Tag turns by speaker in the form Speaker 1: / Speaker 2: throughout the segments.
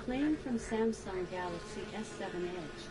Speaker 1: Claim from Samsung Galaxy S7 Edge.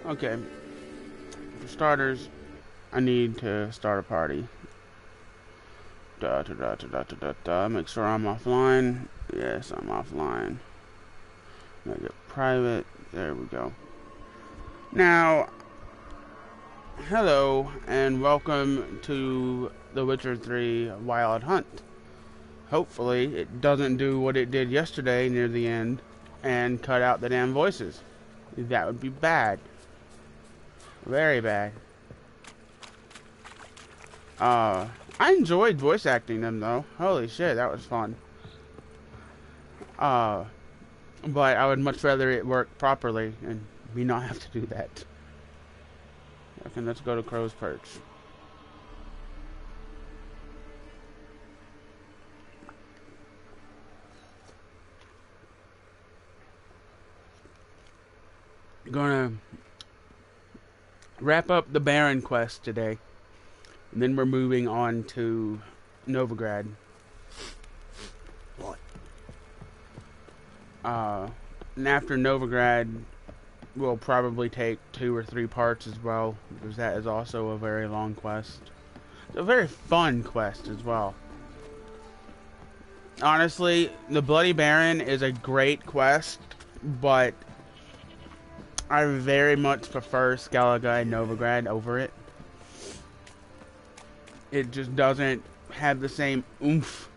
Speaker 2: Okay, for starters, I need to start a party. Make sure I'm offline. Yes, I'm offline. Make it private. There we go. Now, hello and welcome to The Witcher 3 Wild Hunt. Hopefully, it doesn't do what it did yesterday near the end and cut out the damn voices. That would be bad. Very bad. I enjoyed voice acting them though. Holy shit, that was fun. But I would much rather it work properly and me not have to do that. Okay, let's go to Crowe's Perch. Gonna wrap up the Baron quest today. And then we're moving on to Novigrad.
Speaker 3: What?
Speaker 2: And after Novigrad, we'll probably take 2 or 3 parts as well, because that is also a very long quest. It's a very fun quest as well. Honestly, the Bloody Baron is a great quest, but I very much prefer Skellige Novigrad over it. It just doesn't have the same oomph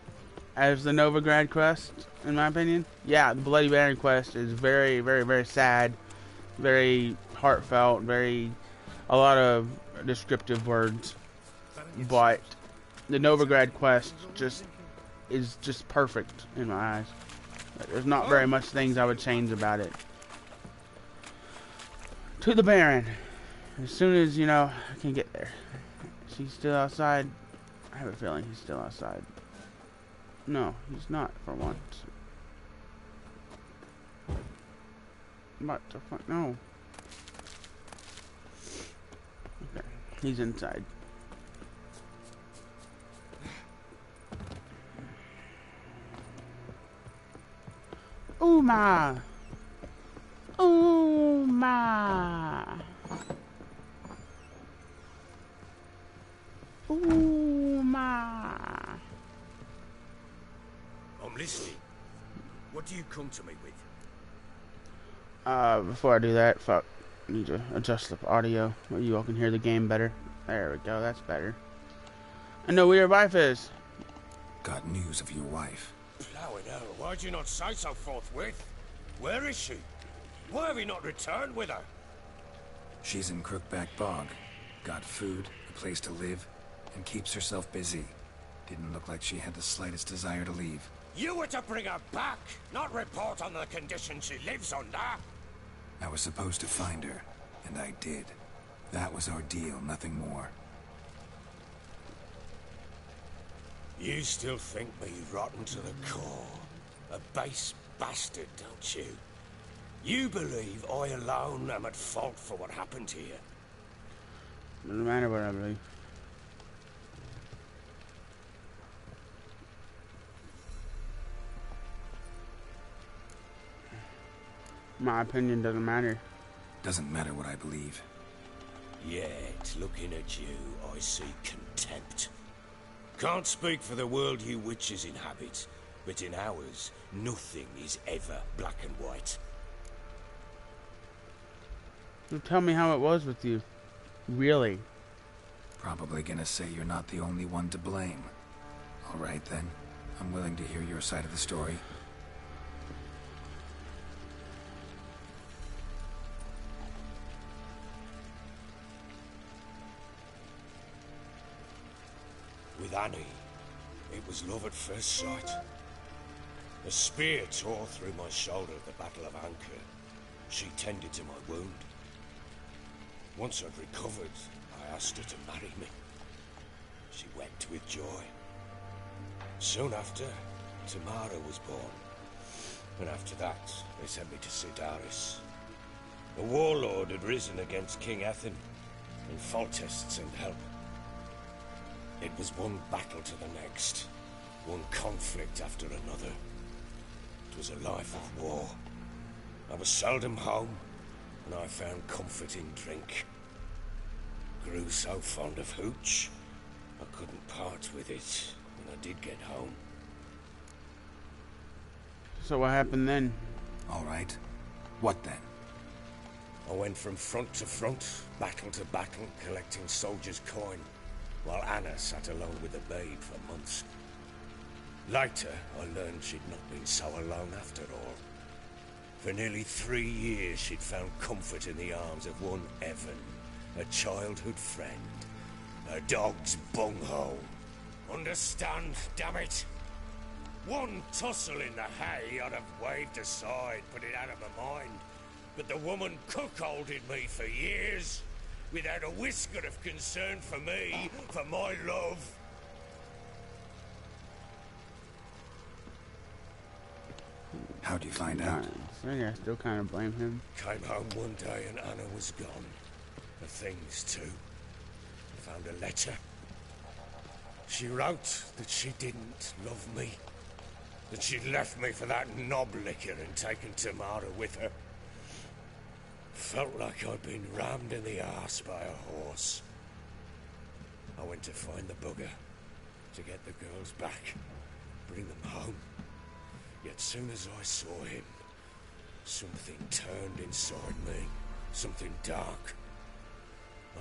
Speaker 2: as the Novigrad quest, in my opinion. Yeah, the Bloody Baron quest is very, very, very sad, very heartfelt, a lot of descriptive words. But the Novigrad quest is just perfect in my eyes. There's not very much things I would change about it. To the Baron. As soon as, I can get there. Is he still outside? I have a feeling he's still outside. No, he's not for once. What the fuck? No. Okay, he's inside. Uma! Uma! Uma!
Speaker 3: I'm listening. What do you come to me with?
Speaker 2: Before I do that, fuck. I need to adjust the audio so you all can hear the game better. There we go, that's better. I know where your wife is.
Speaker 4: Got news of your wife.
Speaker 3: Plowing hell, why'd you not say so forthwith? Where is she? Why have you not returned with her?
Speaker 4: She's in Crookback Bog. Got food, a place to live, and keeps herself busy. Didn't look like she had the slightest desire to leave.
Speaker 3: You were to bring her back, not report on the conditions she lives under.
Speaker 4: I was supposed to find her, and I did. That was our deal, nothing more.
Speaker 3: You still think me rotten to the core. A base bastard, don't you? You believe I alone am at fault for what happened here.
Speaker 2: Doesn't matter what I believe. My opinion doesn't matter.
Speaker 4: Doesn't matter what I believe.
Speaker 3: Yet, looking at you, I see contempt. Can't speak for the world you witches inhabit, but in ours, nothing is ever black and white.
Speaker 2: So tell me how it was with you. Really?
Speaker 4: Probably gonna say you're not the only one to blame. All right then. I'm willing to hear your side of the story.
Speaker 3: With Annie, it was love at first sight. A spear tore through my shoulder at the Battle of Anchor. She tended to my wound. Once I'd recovered, I asked her to marry me. She wept with joy. Soon after, Tamara was born. And after that, they sent me to Sidaris. A warlord had risen against King Ethan, and Foltest sent help. It was one battle to the next, one conflict after another. It was a life of war. I was seldom home, and I found comfort in drink. Grew so fond of hooch, I couldn't part with it when I did get home.
Speaker 2: So what happened then?
Speaker 4: All right. What then?
Speaker 3: I went from front to front, battle to battle, collecting soldiers' coin, while Anna sat alone with the babe for months. Later, I learned she'd not been so alone after all. For nearly 3 years, she'd found comfort in the arms of one Evan, a childhood friend, a dog's bunghole. Understand, damn it? One tussle in the hay I'd have waved aside, put it out of my mind. But the woman cuckolded me for years, without a whisker of concern for me, for my love.
Speaker 4: How'd you find out?
Speaker 2: I think I still kind of blame him.
Speaker 3: Came home one day and Anna was gone. The things too. I found a letter. She wrote that she didn't love me. That she'd left me for that knob licker and taken Tamara with her. Felt like I'd been rammed in the arse by a horse. I went to find the bugger, to get the girls back, bring them home. Yet soon as I saw him, something turned inside me, something dark.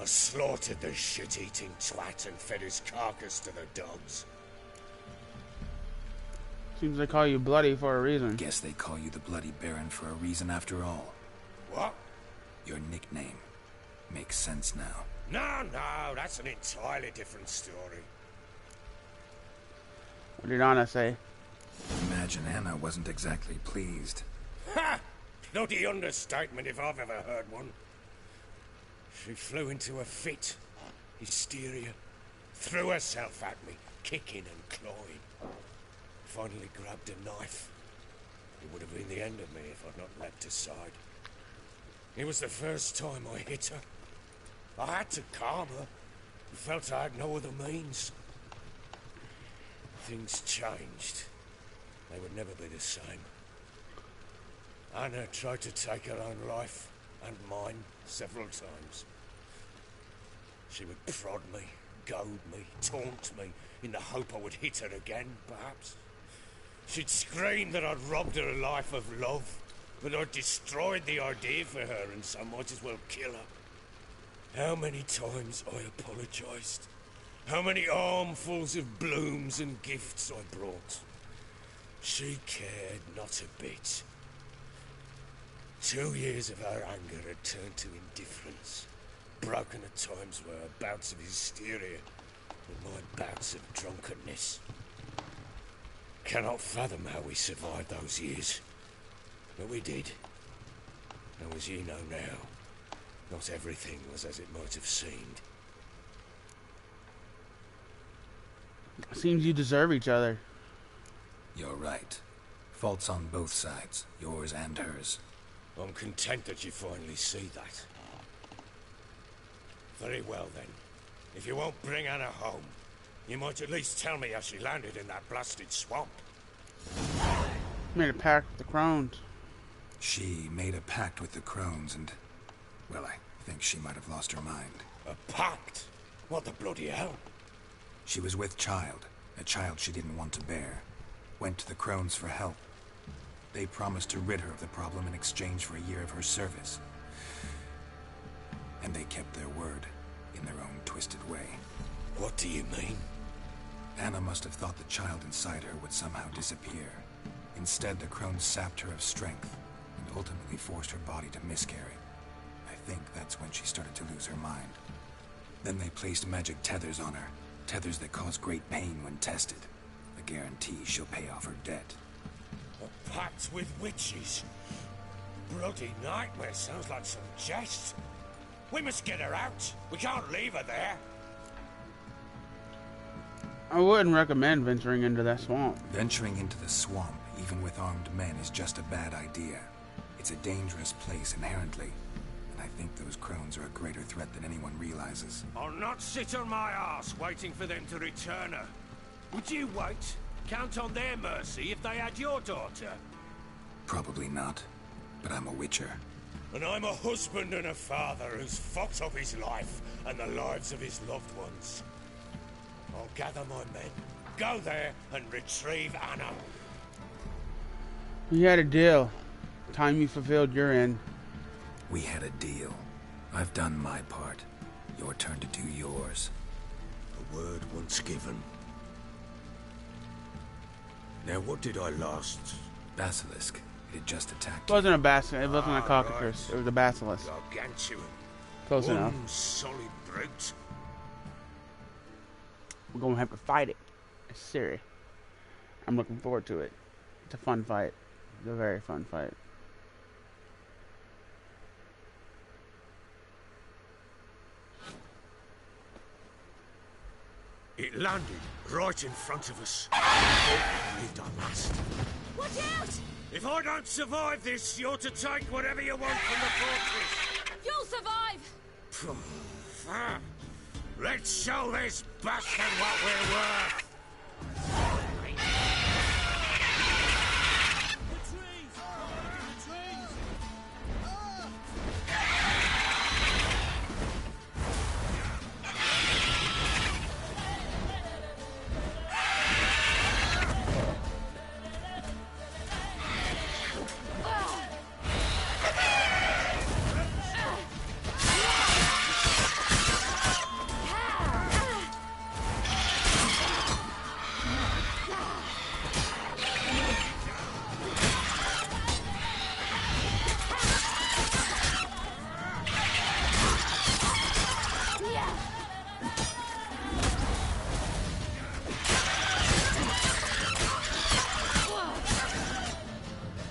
Speaker 3: I slaughtered the shit-eating twat and fed his carcass to the dogs.
Speaker 2: Seems they call you Bloody for a reason.
Speaker 4: Guess they call you the Bloody Baron for a reason after all.
Speaker 3: What?
Speaker 4: Your nickname makes sense now.
Speaker 3: No, that's an entirely different story.
Speaker 2: What did Anna say?
Speaker 4: Imagine Anna wasn't exactly pleased.
Speaker 3: Ha! Bloody understatement if I've ever heard one. She flew into a fit. Hysteria. Threw herself at me, kicking and clawing. Finally grabbed a knife. It would have been the end of me if I'd not leapt aside. It was the first time I hit her. I had to calm her. I felt I had no other means. Things changed. They would never be the same. Anna tried to take her own life, and mine, several times. She would prod me, goad me, taunt me, in the hope I would hit her again, perhaps. She'd scream that I'd robbed her a life of love, that I'd destroyed the idea for her, and so might as well kill her. How many times I apologized. How many armfuls of blooms and gifts I brought. She cared not a bit. 2 years of her anger had turned to indifference, broken at times by her bouts of hysteria and my bouts of drunkenness. Cannot fathom how we survived those years, but we did. And as you know now, not everything was as it might have seemed.
Speaker 2: Seems you deserve each other.
Speaker 4: You're right. Faults on both sides, yours and hers.
Speaker 3: I'm content that you finally see that. Very well then. If you won't bring Anna home, you might at least tell me how she landed in that blasted swamp.
Speaker 2: Made a pact with the crones.
Speaker 4: She made a pact with the crones and, well, I think she might have lost her mind.
Speaker 3: A pact? What the bloody hell?
Speaker 4: She was with child, a child she didn't want to bear. Went to the crones for help. They promised to rid her of the problem in exchange for a year of her service. And they kept their word, in their own twisted way.
Speaker 3: What do you mean?
Speaker 4: Anna must have thought the child inside her would somehow disappear. Instead, the crones sapped her of strength, and ultimately forced her body to miscarry. I think that's when she started to lose her mind. Then they placed magic tethers on her, tethers that cause great pain when tested. A guarantee she'll pay off her debt.
Speaker 3: A pact with witches? Bloody nightmare, sounds like some jest. We must get her out. We can't leave her there.
Speaker 2: I wouldn't recommend venturing into that swamp.
Speaker 4: Venturing into the swamp, even with armed men, is just a bad idea. It's a dangerous place inherently, and I think those crones are a greater threat than anyone realizes.
Speaker 3: I'll not sit on my ass waiting for them to return her. Would you wait? Count on their mercy if they had your daughter?
Speaker 4: Probably not, but I'm a witcher.
Speaker 3: And I'm a husband and a father who's fucked up his life and the lives of his loved ones. I'll gather my men, go there and retrieve Anna.
Speaker 2: We had a deal. Time you fulfilled your end.
Speaker 4: We had a deal. I've done my part. Your turn to do yours.
Speaker 3: A word once given. Now what did I last?
Speaker 4: Basilisk. It had just attacked
Speaker 2: It wasn't a basilisk. It wasn't a cockatrice.
Speaker 3: Right.
Speaker 2: It was a basilisk.
Speaker 3: Gargantuan.
Speaker 2: Close enough.
Speaker 3: One solid brute.
Speaker 2: We're gonna have to fight it. It's serious. I'm looking forward to it. It's a fun fight. It's a very fun fight.
Speaker 3: It landed right in front of us. Lived our last.
Speaker 5: Watch out!
Speaker 3: If I don't survive this, you're to take whatever you want from the fortress.
Speaker 5: You'll survive!
Speaker 3: Let's show this bastard what we're worth.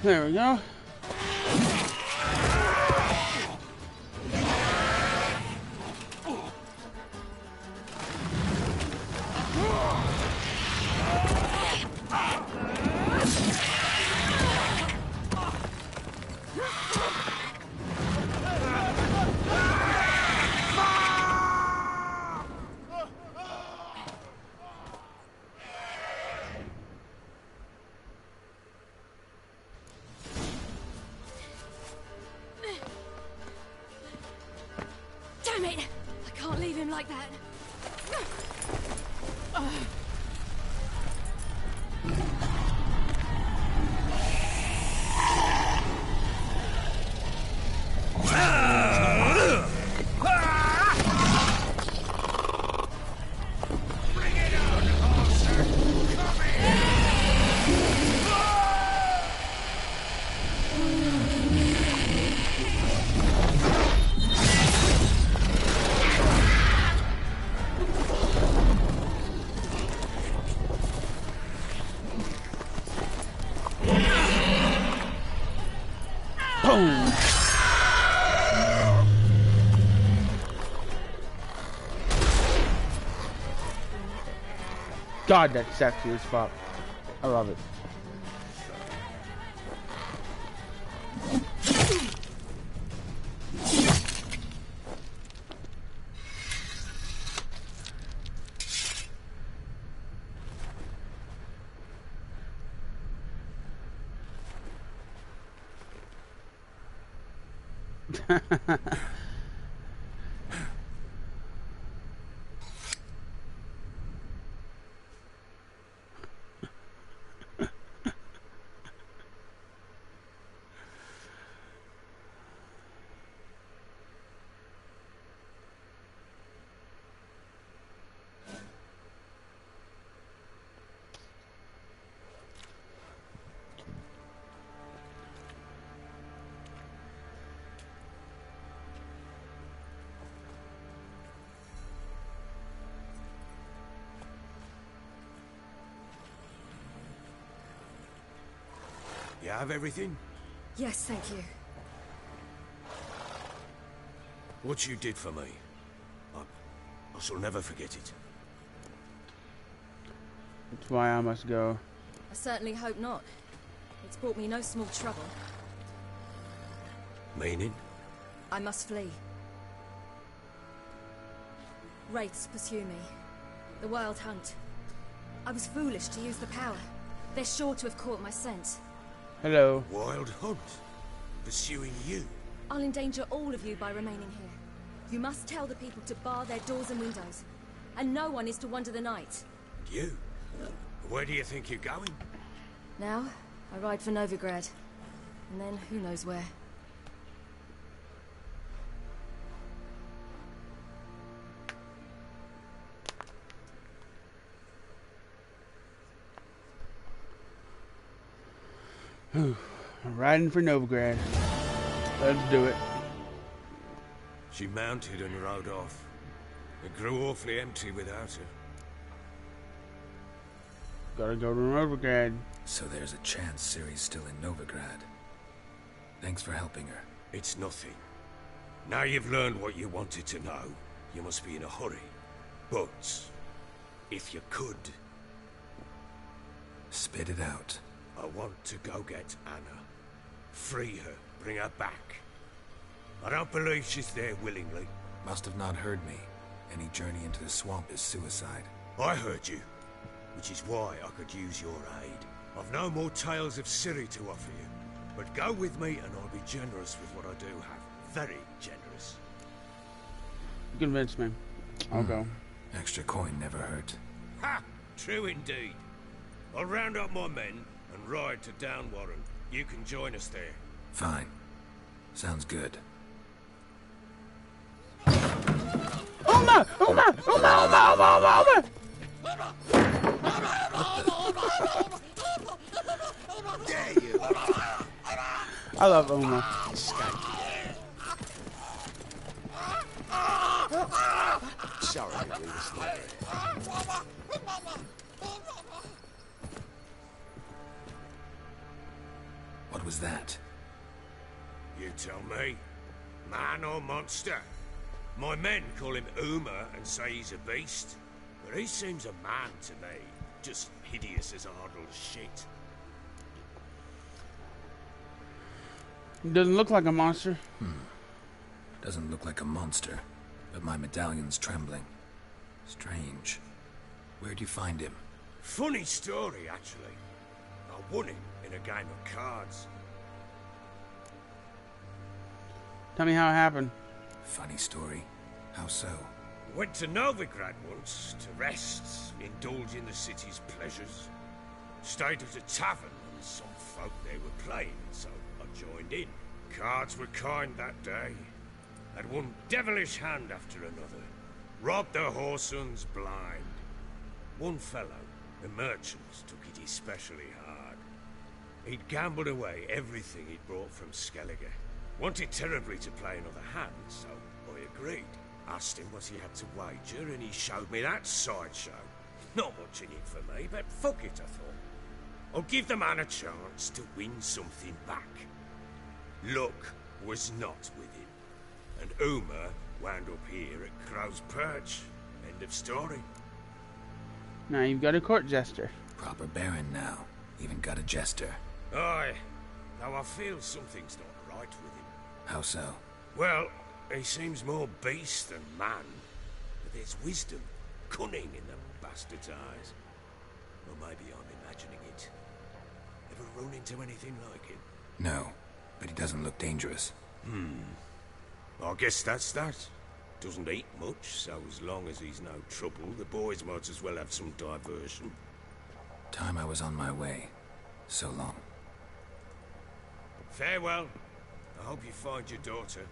Speaker 2: There we go.
Speaker 5: Damn it! I can't leave him like that.
Speaker 2: Boom! God, that's sexy as fuck. I love it.
Speaker 3: You have everything?
Speaker 5: Yes, thank you.
Speaker 3: What you did for me, I shall never forget it.
Speaker 2: That's why I must go.
Speaker 5: I certainly hope not. It's brought me no small trouble.
Speaker 3: Meaning?
Speaker 5: I must flee. Wraiths pursue me. The wild hunt. I was foolish to use the power. They're sure to have caught my scent.
Speaker 2: Hello.
Speaker 3: Wild hunt? Pursuing you?
Speaker 5: I'll endanger all of you by remaining here. You must tell the people to bar their doors and windows. And no one is to wander the night.
Speaker 3: You? Where do you think you're going?
Speaker 5: Now, I ride for Novigrad. And then, who knows where.
Speaker 2: I'm riding for Novigrad. Let's do it.
Speaker 3: She mounted and rode off. It grew awfully empty without her.
Speaker 2: Gotta go to Novigrad.
Speaker 4: So there's a chance Ciri's still in Novigrad. Thanks for helping her.
Speaker 3: It's nothing. Now you've learned what you wanted to know, you must be in a hurry. But, if you could...
Speaker 4: Spit it out.
Speaker 3: I want to go get Anna. Free her, bring her back. I don't believe she's there willingly.
Speaker 4: Must have not heard me. Any journey into the swamp is suicide.
Speaker 3: I heard you, which is why I could use your aid. I've no more tales of Ciri to offer you, but go with me and I'll be generous with what I do have. Very generous.
Speaker 2: You convinced me. I'll go.
Speaker 4: Extra coin never hurt.
Speaker 3: Ha! True indeed. I'll round up my men and ride to Downwarren. You can join us there.
Speaker 4: Fine. Sounds good.
Speaker 2: Uma! Uma! Uma! Uma! Uma! Uma!
Speaker 3: Dare you!
Speaker 2: I love Uma.
Speaker 3: Sorry, we were slow.
Speaker 4: What was that?
Speaker 3: You tell me. Man or monster? My men call him Uma and say he's a beast. But he seems a man to me. Just hideous as Ardle shit.
Speaker 2: He doesn't look like a monster.
Speaker 4: Doesn't look like a monster, but my medallion's trembling. Strange. Where'd you find him?
Speaker 3: Funny story, actually. I won him in a game of cards.
Speaker 2: Tell me how it happened.
Speaker 4: Funny story. How so?
Speaker 3: Went to Novigrad once to rest, indulge in the city's pleasures. Stayed at a tavern and some folk there were playing, so I joined in. Cards were kind that day. Had one devilish hand after another. Robbed the whoresun's blind. One fellow, a merchant, took it especially hard. He'd gambled away everything he'd brought from Skellige. Wanted terribly to play another hand, so I agreed. Asked him what he had to wager, and he showed me that sideshow. Not much in it for me, but fuck it, I thought. I'll give the man a chance to win something back. Luck was not with him, and Uma wound up here at Crowe's Perch. End of story.
Speaker 2: Now you've got a court jester.
Speaker 4: Proper baron now. Even got a jester.
Speaker 3: Aye, though I feel something's not right with him.
Speaker 4: How so?
Speaker 3: Well, he seems more beast than man. But there's wisdom, cunning in the bastard's eyes. Or maybe I'm imagining it. Ever run into anything like him?
Speaker 4: No, but he doesn't look dangerous.
Speaker 3: I guess that's that. Doesn't eat much, so as long as he's no trouble, the boys might as well have some diversion.
Speaker 4: Time I was on my way. So long.
Speaker 3: Farewell. I hope you find your daughter.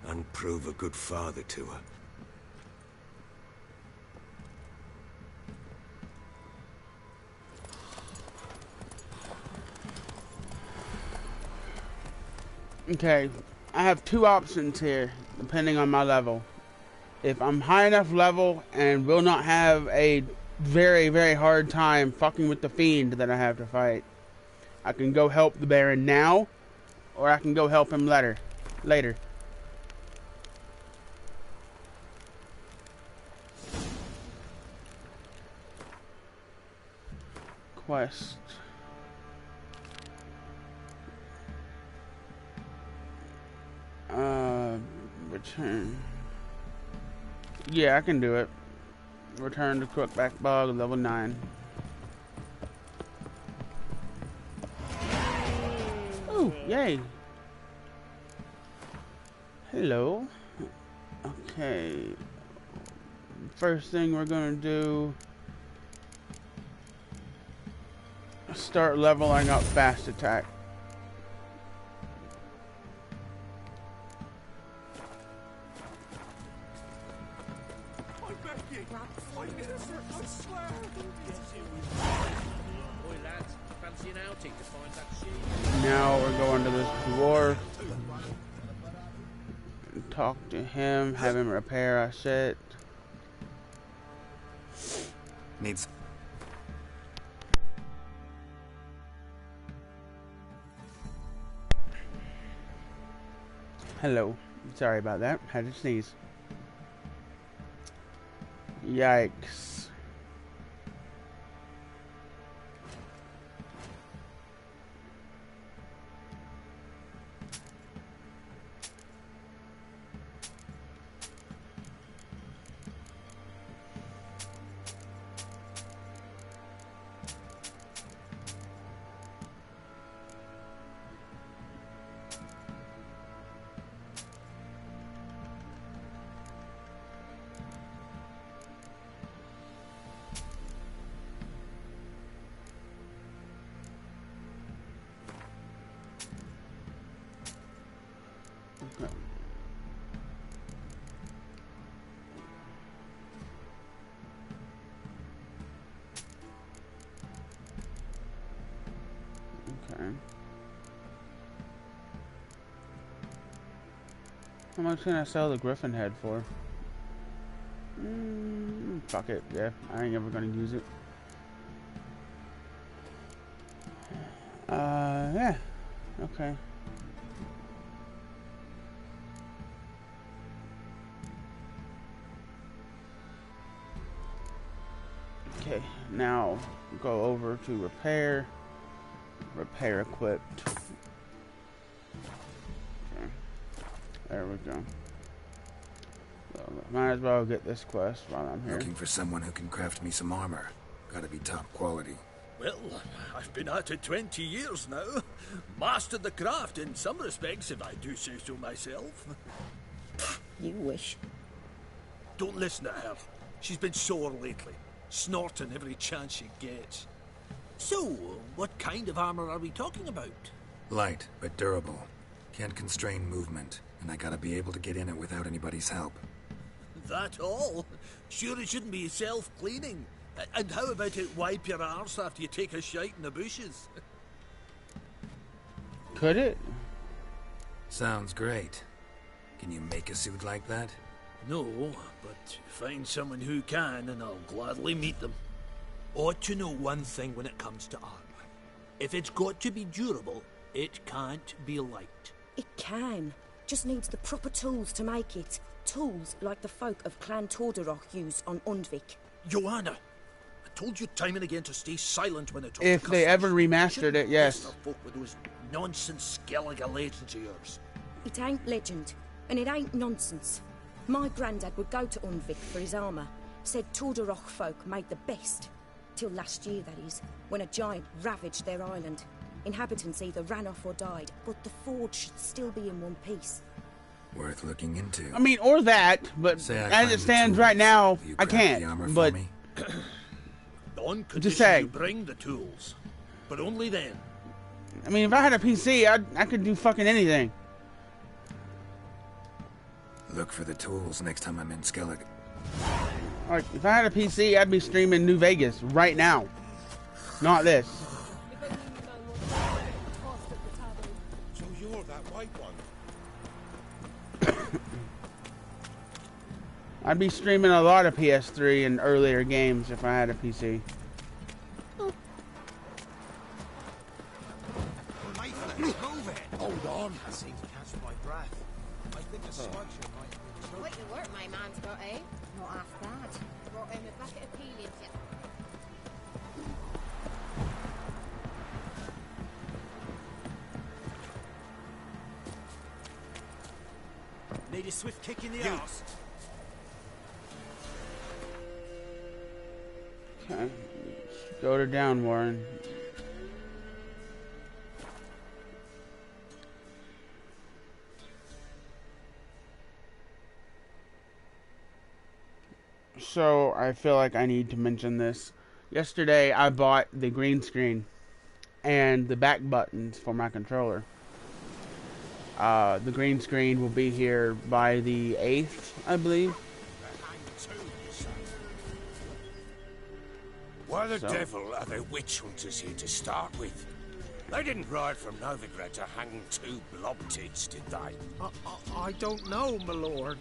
Speaker 3: And prove a good father to her.
Speaker 2: Okay, I have two options here, depending on my level. If I'm high enough level and will not have a very, very hard time fucking with the fiend that I have to fight, I can go help the Baron now, or I can go help him later. Quest. Return. Yeah, I can do it. Return to Crookback Bog, level 9. Oh, yay. Hello. Okay. First thing we're gonna do, start leveling up fast attack. Now we're going to this dwarf. Talk to him, have him repair our shit.
Speaker 4: Needs.
Speaker 2: Hello. Sorry about that. Had to sneeze. Yikes. Okay. How much can I sell the griffin head for? Fuck it. Yeah, I ain't ever gonna use it. Yeah. Okay. Okay, now go over to repair. Repair equipped. Okay. There we go. So, might as well get this quest while I'm here.
Speaker 4: Looking for someone who can craft me some armor. Gotta be top quality.
Speaker 6: Well, I've been at it 20 years now. Mastered the craft in some respects, if I do say so myself.
Speaker 7: You wish.
Speaker 6: Don't listen to her. She's been sore lately, snorting every chance she gets. So, what kind of armor are we talking about?
Speaker 4: Light, but durable. Can't constrain movement, and I gotta be able to get in it without anybody's help.
Speaker 6: That all? Sure it shouldn't be self-cleaning. And how about it wipe your arse after you take a shite in the bushes?
Speaker 2: Could it?
Speaker 4: Sounds great. Can you make a suit like that?
Speaker 6: No, but find someone who can and I'll gladly meet them. Ought to know one thing when it comes to armor. If it's got to be durable, it can't be light.
Speaker 7: It can. Just needs the proper tools to make it. Tools like the folk of Clan Tordarroch used on Undvik.
Speaker 6: Joanna, I told you time and again to stay silent when I talk
Speaker 2: If
Speaker 6: to
Speaker 2: they ever
Speaker 6: customers.
Speaker 2: remastered it, yes.
Speaker 6: Shouldn't folk with those nonsense Skellige legends of yours.
Speaker 7: It ain't legend, and it ain't nonsense. My granddad would go to Undvik for his armour. Said Tordarroch folk made the best. Till last year, that is, when a giant ravaged their island. Inhabitants either ran off or died, but the forge should still be in one piece.
Speaker 4: Worth looking into.
Speaker 2: I mean, or that, but
Speaker 4: Say I
Speaker 2: as
Speaker 4: find
Speaker 2: it
Speaker 4: the
Speaker 2: stands
Speaker 4: tools.
Speaker 2: right now,
Speaker 4: Will you
Speaker 2: I
Speaker 4: craft
Speaker 2: can't.
Speaker 4: the armor
Speaker 2: But
Speaker 4: for me?
Speaker 6: On
Speaker 2: Just
Speaker 6: condition
Speaker 2: saying.
Speaker 6: you bring the tools. But only then.
Speaker 2: I mean, if I had a PC, I could do fucking anything.
Speaker 4: Look for the tools next time I'm in Skellig.
Speaker 2: Like, if I had a PC, I'd be streaming New Vegas right now. Not this.
Speaker 3: So you're that white one?
Speaker 2: I'd be streaming a lot of PS3 and earlier games if I had a PC.
Speaker 3: Hold on.
Speaker 8: I seem to catch my breath. I think a smudger might be in trouble.
Speaker 9: Quite the work my man's got, eh? Not half bad. Brought him a bucket of peeling kit.
Speaker 8: Need a swift kick in the arse.
Speaker 2: Okay. Go to down, Warren. So, I feel like I need to mention this. Yesterday, I bought the green screen and the back buttons for my controller. The green screen will be here by the 8th, I believe.
Speaker 3: Why the devil are there witch hunters here to start with? They didn't ride from Novigrad to hang 2 blob tits, did they?
Speaker 8: I don't know, my lord.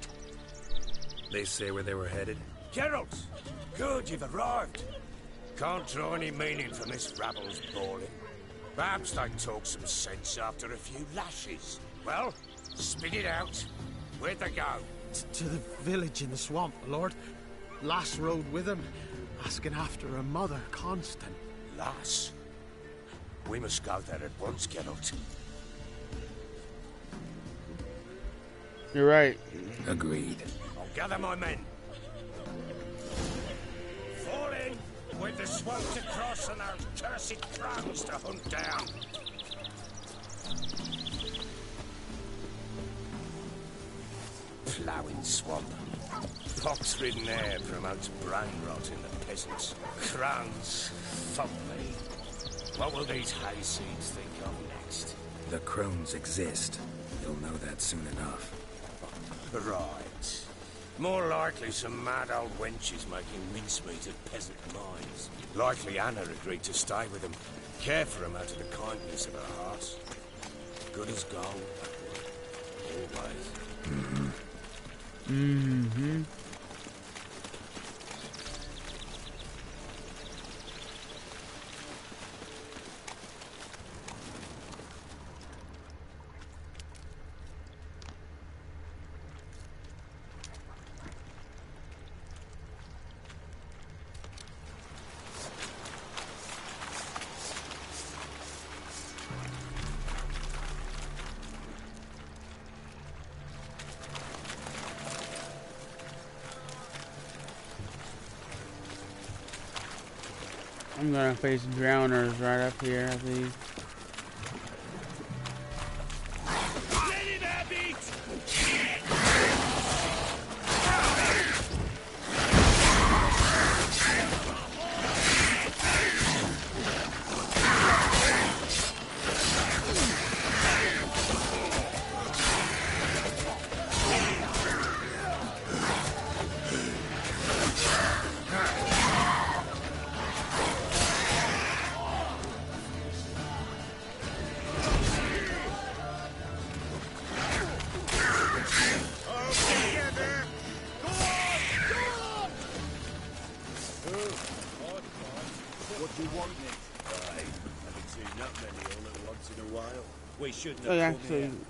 Speaker 4: They say where they were headed?
Speaker 3: Geralt! Good, you've arrived. Can't draw any meaning from this rabble's bawling. Perhaps they talk some sense after a few lashes. Well, spit it out. Where'd they go?
Speaker 8: To the village in the swamp, my lord. Lass rode with him, asking after her mother, Constant.
Speaker 3: Lass? We must go there at once, Geralt.
Speaker 2: You're right.
Speaker 4: Agreed.
Speaker 3: I'll gather my men. Fall in! With the swamp to cross and our cursed crowns to hunt down. Ploughing swamp. Pox-ridden air promotes brain rot in the peasants. Crowns, fuck me. What will these hayseeds think of next?
Speaker 4: The crones exist. You'll know that soon enough.
Speaker 3: Right. More likely some mad old wenches making mincemeat of peasant mines. Likely Anna agreed to stay with them. Care for them out of the kindness of her heart. Good as gold. Always.
Speaker 2: Mm-hmm. Mm-hmm. I'm gonna face drowners right up here, I think.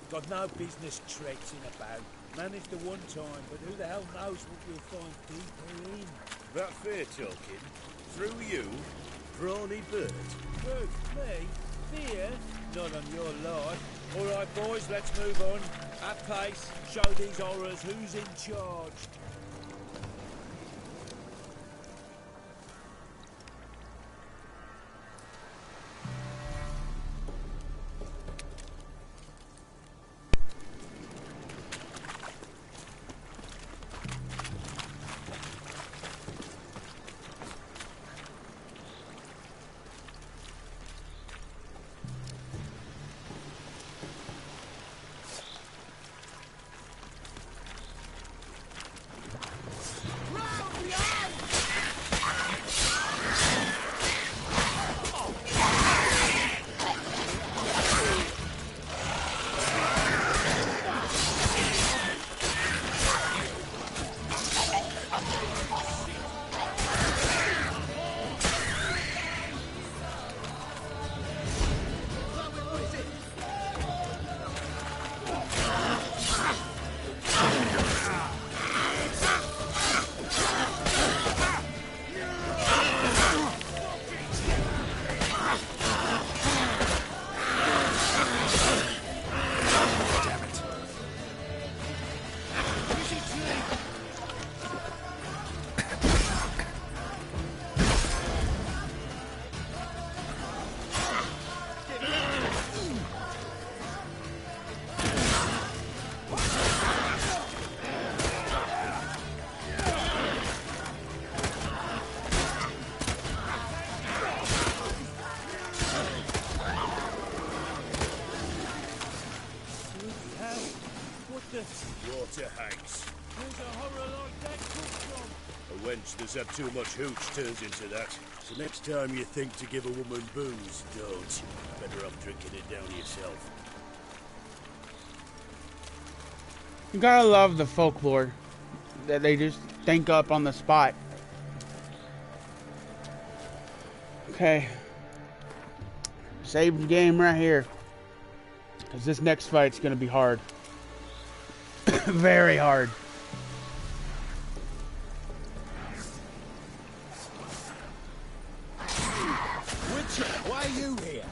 Speaker 6: Got no business traipsing about. Managed at one time, but who the hell knows what you'll find deeper in.
Speaker 3: That fair talking. Through you, brawny bird.
Speaker 6: Who? Me? Fear? Not on your life. All right, boys, let's move on. At pace, show these horrors who's in charge.
Speaker 3: to hags.
Speaker 6: Where's a horror like that come from?
Speaker 3: A wench that's had too much hooch turns into that. So next time you think to give a woman booze, don't. Better off drinking it down yourself.
Speaker 2: You gotta love the folklore that they just think up on the spot. Okay. Save the game right here. Because this next fight's gonna be hard. Very hard.
Speaker 8: Witcher, why are you here?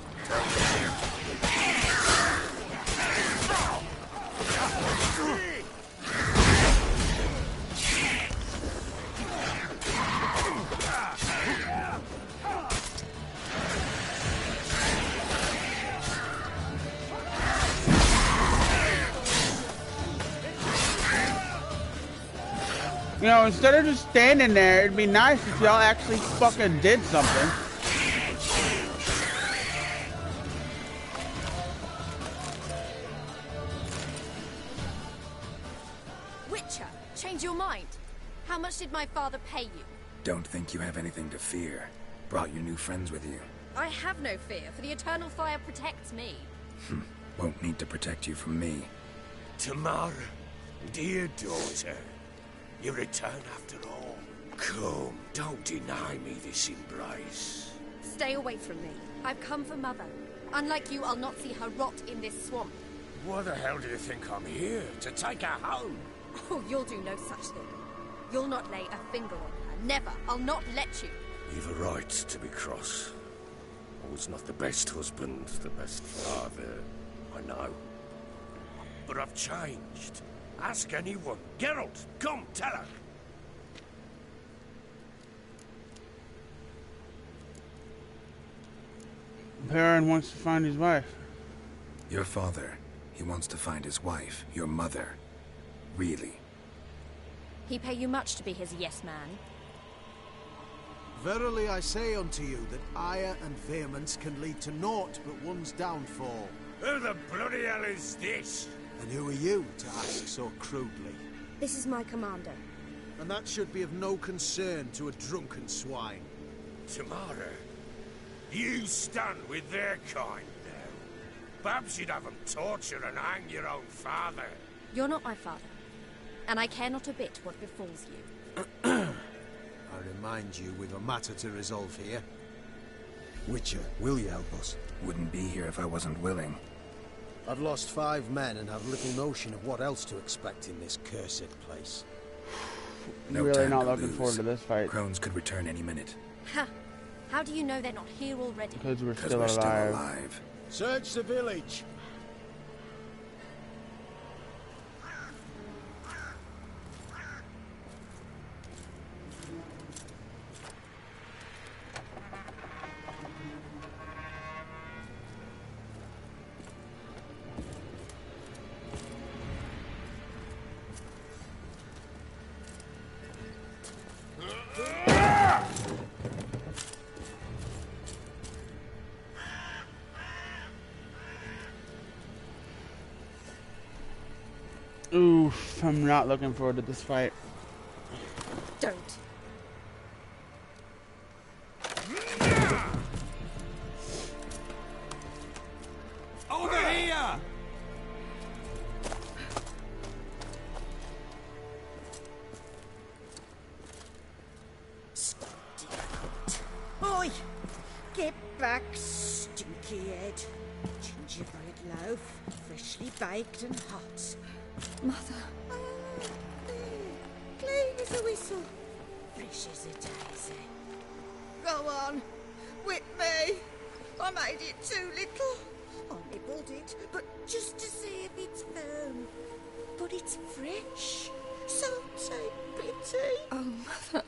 Speaker 2: You know, instead of just standing there, it'd be nice if y'all actually fucking did something.
Speaker 5: Witcher, change your mind. How much did my father pay you?
Speaker 4: Don't think you have anything to fear. Brought your new friends with you.
Speaker 5: I have no fear, for the eternal fire protects me.
Speaker 4: Won't need to protect you from me.
Speaker 3: Tamara, dear daughter, you return after all. Come, don't deny me this embrace.
Speaker 5: Stay away from me. I've come for Mother. Unlike you, I'll not see her rot in this swamp.
Speaker 3: Why the hell do you think I'm here? To take her home?
Speaker 5: Oh, you'll do no such thing. You'll not lay a finger on her. Never. I'll not let you.
Speaker 3: You've a right to be cross. I was not the best husband, the best father, I know. But I've changed. Ask anyone. Geralt, come, tell her.
Speaker 2: Perrin wants to find his wife.
Speaker 4: Your father, he wants to find his wife, your mother. Really?
Speaker 5: He pay you much to be his yes man.
Speaker 8: Verily I say unto you that ire and vehemence can lead to naught but one's downfall.
Speaker 3: Who the bloody hell is this?
Speaker 8: And who are you to ask so crudely?
Speaker 7: This is my commander.
Speaker 8: And that should be of no concern to a drunken swine.
Speaker 3: Tamara, you stand with their kind now. Perhaps you'd have them torture and hang your own father.
Speaker 5: You're not my father. And I care not a bit what befalls you.
Speaker 8: I remind you, we've a matter to resolve here. Witcher, will you help us?
Speaker 4: Wouldn't be here if I wasn't willing.
Speaker 8: I've lost 5 men and have little notion of what else to expect in this cursed place.
Speaker 2: I'm really not looking forward to this fight.
Speaker 4: Crones could return any minute.
Speaker 5: Ha! How do you know they're not here already?
Speaker 2: Because we're
Speaker 4: Because we're
Speaker 2: still
Speaker 4: still
Speaker 2: alive.
Speaker 4: alive.
Speaker 8: Search the village.
Speaker 2: Oof, I'm not looking forward to this fight.
Speaker 5: Don't.
Speaker 3: Over here!
Speaker 7: Oi! Get back, stinky head. Gingerbread loaf, freshly baked and hot.
Speaker 5: Mother.
Speaker 7: Clean as a whistle. Fresh as a daisy. Go on. Whip me. I made it too little. I nibbled it, but just to see if it's firm. But it's fresh. So take pity.
Speaker 5: Oh, Mother.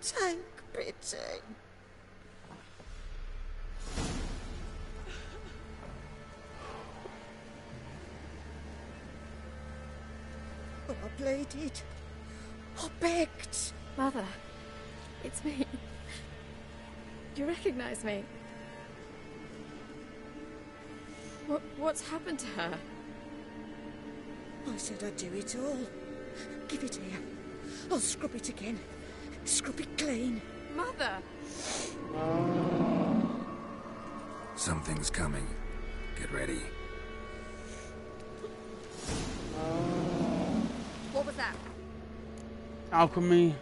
Speaker 7: Take pity. I pleaded. I begged.
Speaker 5: Mother. It's me. You recognize me? What's happened to her?
Speaker 7: I said I'd do it all. Give it here. I'll scrub it again. Scrub it clean.
Speaker 9: Mother!
Speaker 4: Something's coming. Get ready.
Speaker 5: What was that?
Speaker 2: Alchemy.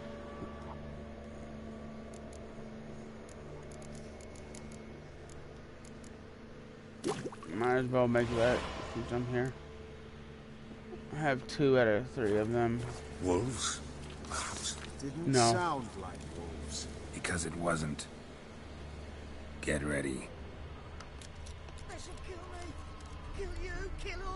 Speaker 2: Might as well make that since I'm here. I have 2 out of 3 of them.
Speaker 3: Wolves?
Speaker 8: Didn't
Speaker 2: No.
Speaker 8: sound like wolves.
Speaker 4: Because it wasn't. Get ready.
Speaker 7: They shall kill me. Kill you, kill all.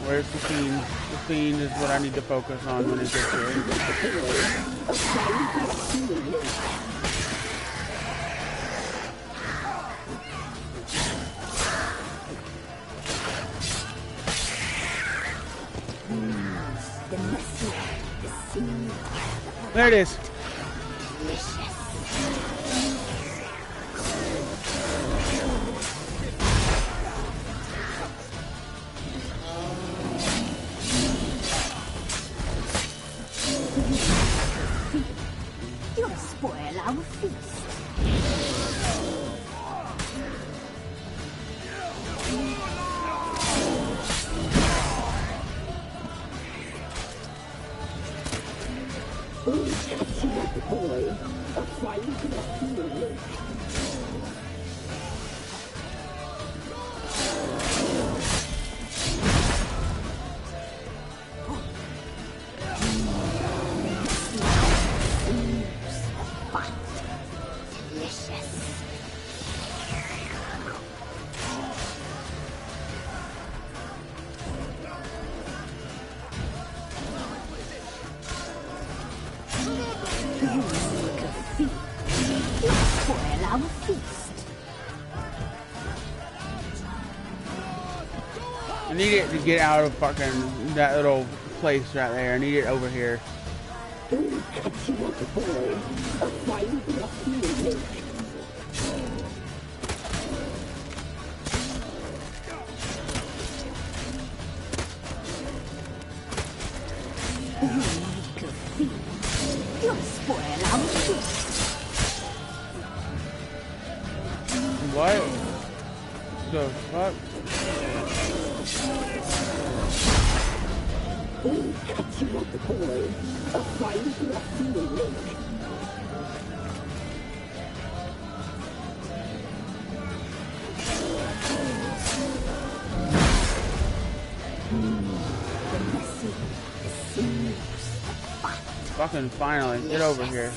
Speaker 2: Where's the fiend? The fiend is what I need to focus on when it gets here. There it is.
Speaker 1: You'll spoil our feast.
Speaker 2: I need it to get out of fucking that little place right there. I need it over here. What the fuck? Fucking finally, get over here.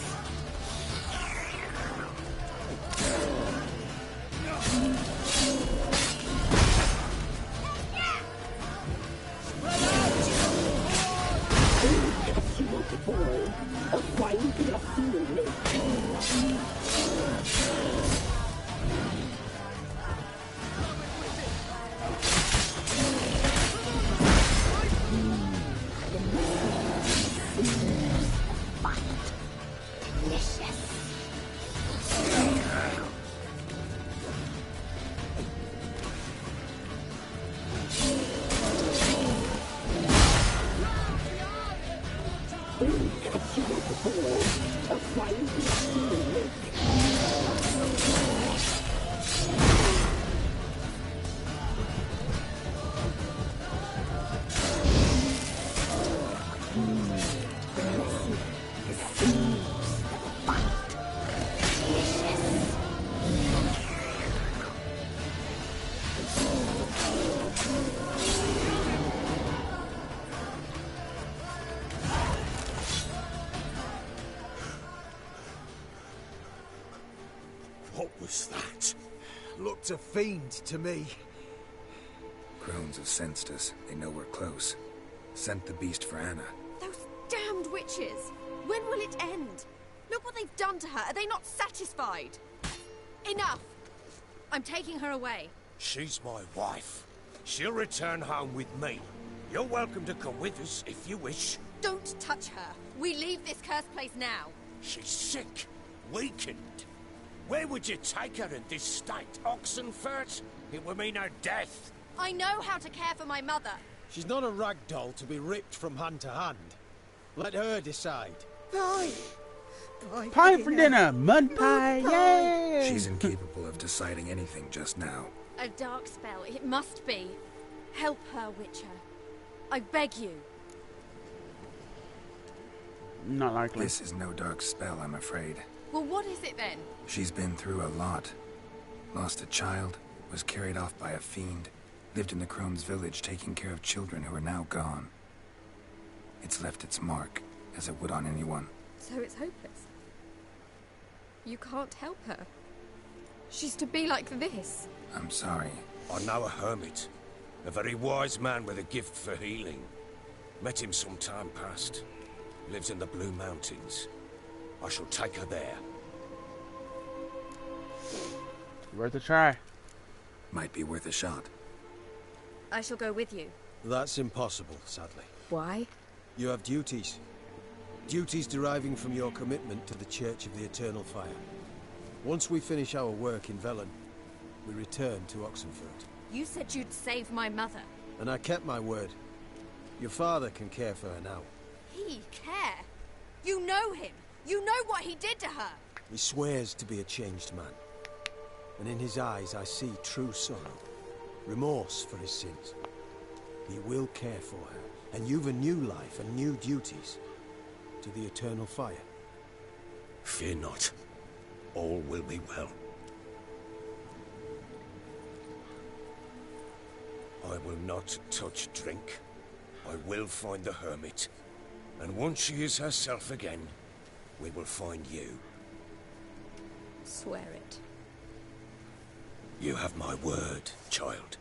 Speaker 3: was that?
Speaker 8: Looked a fiend to me.
Speaker 4: Crones have sensed us. They know we're close. Sent the beast for Anna.
Speaker 5: Those damned witches! When will it end? Look what they've done to her. Are they not satisfied? Enough! I'm taking her away.
Speaker 3: She's my wife. She'll return home with me. You're welcome to come with us if you wish.
Speaker 5: Don't touch her. We leave this cursed place now.
Speaker 3: She's sick, weakened. Where would you take her in this state? Oxenfurt? It would mean her death.
Speaker 5: I know how to care for my mother.
Speaker 8: She's not a rag doll to be ripped from hand to hand. Let her decide.
Speaker 7: Pie.
Speaker 2: Pie for dinner! Mud pie! Yay!
Speaker 4: She's incapable of deciding anything just now.
Speaker 5: A dark spell, it must be. Help her, Witcher. I beg you.
Speaker 2: Not likely.
Speaker 4: This is no dark spell, I'm afraid.
Speaker 5: Well, what is it then?
Speaker 4: She's been through a lot. Lost a child, was carried off by a fiend, lived in the Crone's village taking care of children who are now gone. It's left its mark, as it would on anyone.
Speaker 5: So it's hopeless. You can't help her. She's to be like this.
Speaker 4: I'm sorry.
Speaker 3: I know a hermit. A very wise man with a gift for healing. Met him some time past. Lives in the Blue Mountains. I shall take her there.
Speaker 2: Worth a try.
Speaker 4: Might be worth a shot.
Speaker 5: I shall go with you.
Speaker 8: That's impossible, sadly.
Speaker 5: Why?
Speaker 8: You have duties. Duties deriving from your commitment to the Church of the Eternal Fire. Once we finish our work in Velen, we return to Oxenfurt.
Speaker 5: You said you'd save my mother.
Speaker 8: And I kept my word. Your father can care for her now.
Speaker 5: He care? You know him. You know what he did to her.
Speaker 8: He swears to be a changed man. And in his eyes I see true sorrow. Remorse for his sins. He will care for her. And you've a new life and new duties. To the Eternal Fire.
Speaker 3: Fear not. All will be well. I will not touch drink. I will find the hermit. And once she is herself again, we will find you.
Speaker 5: Swear it.
Speaker 3: You have my word, child.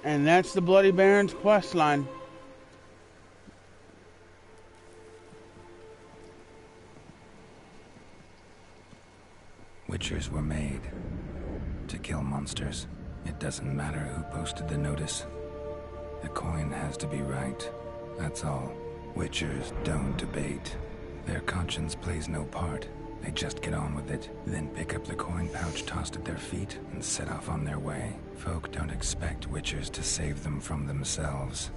Speaker 2: And that's the Bloody Baron's quest line.
Speaker 4: Witchers were made to kill monsters. It doesn't matter who posted the notice. The coin has to be right. That's all. Witchers don't debate. Their conscience plays no part. They just get on with it, then pick up the coin pouch tossed at their feet and set off on their way. Folk don't expect witchers to save them from themselves.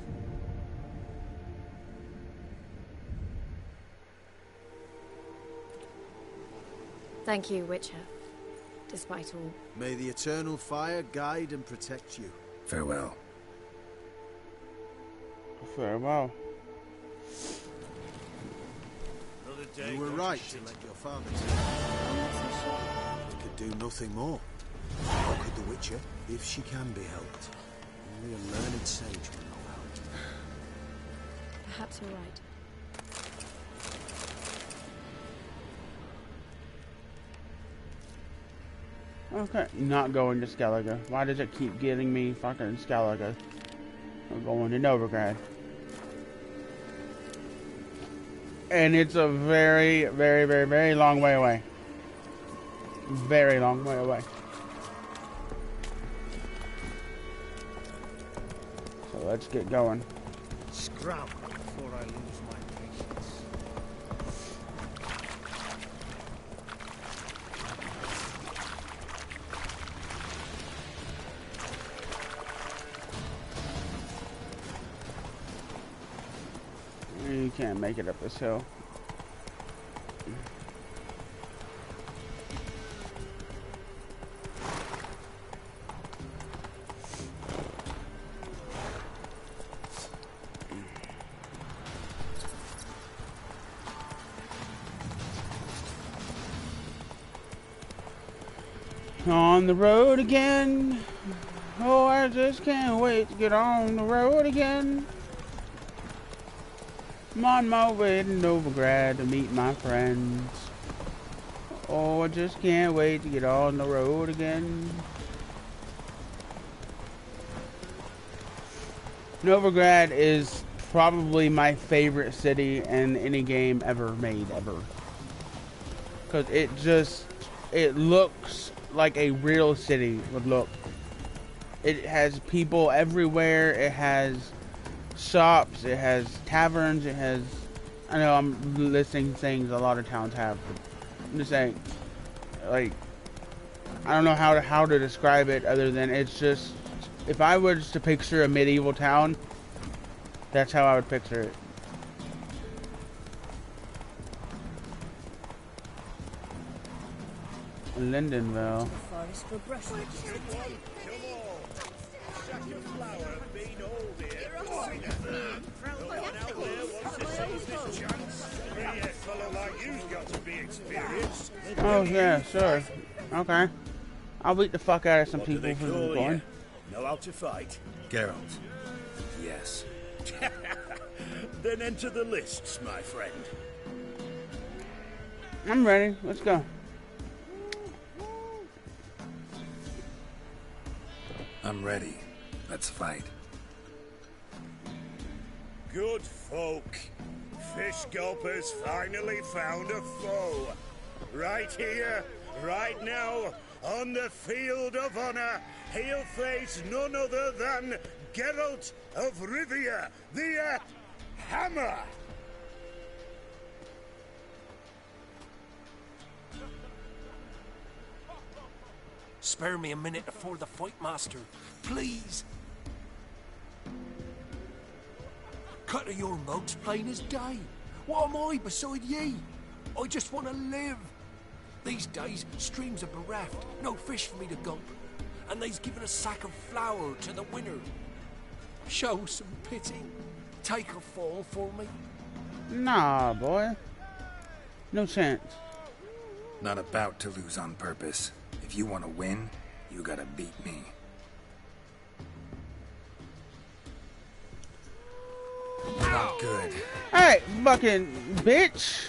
Speaker 5: Thank you, Witcher. Despite all.
Speaker 8: May the Eternal Fire guide and protect you.
Speaker 4: Farewell.
Speaker 2: Farewell.
Speaker 8: You were right to let your father take. He could do nothing more. How could the Witcher, if she can be helped? Only a learned sage will know how.
Speaker 5: Perhaps you're right.
Speaker 2: Okay, not going to Skellige. Why does it keep getting me fucking Skellige? I'm going to Novigrad. And it's a very, very, very, very long way away. Very long way away. So let's get going.
Speaker 8: Scram before I lose my patience.
Speaker 2: You can't make it up this hill. On the road again. Oh, I just can't wait to get on the road again. I'm on my way to Novigrad to meet my friends. Oh, I just can't wait to get on the road again. Novigrad is probably my favorite city in any game ever made, ever. Because it looks like a real city would look. It has people everywhere. It has shops. It has taverns. It has... I know I'm listing things a lot of towns have. But I'm just saying, like, I don't know how to describe it other than it's just... If I was to picture a medieval town, that's how I would picture it. Lindenville. Oh yeah, sure. Okay. I'll beat the fuck out of some people for going.
Speaker 10: Know how to fight?
Speaker 4: Geralt. Yes.
Speaker 10: Then enter the lists, my friend.
Speaker 2: I'm ready. Let's go.
Speaker 4: I'm ready. Let's fight.
Speaker 10: Good folk. Fish Gulper's finally found a foe. Right here, right now, on the field of honor, he'll face none other than Geralt of Rivia, the Hammer.
Speaker 3: Spare me a minute before the fight, master. Please. Cut of your mouth's plain as day. What am I beside ye? I just want to live. These days, streams are bereft. No fish for me to gulp. And they's given a sack of flour to the winner. Show some pity. Take a fall for me.
Speaker 2: Nah, boy. No chance.
Speaker 4: Not about to lose on purpose. If you want to win, you gotta beat me. Not good.
Speaker 2: Hey, fucking bitch.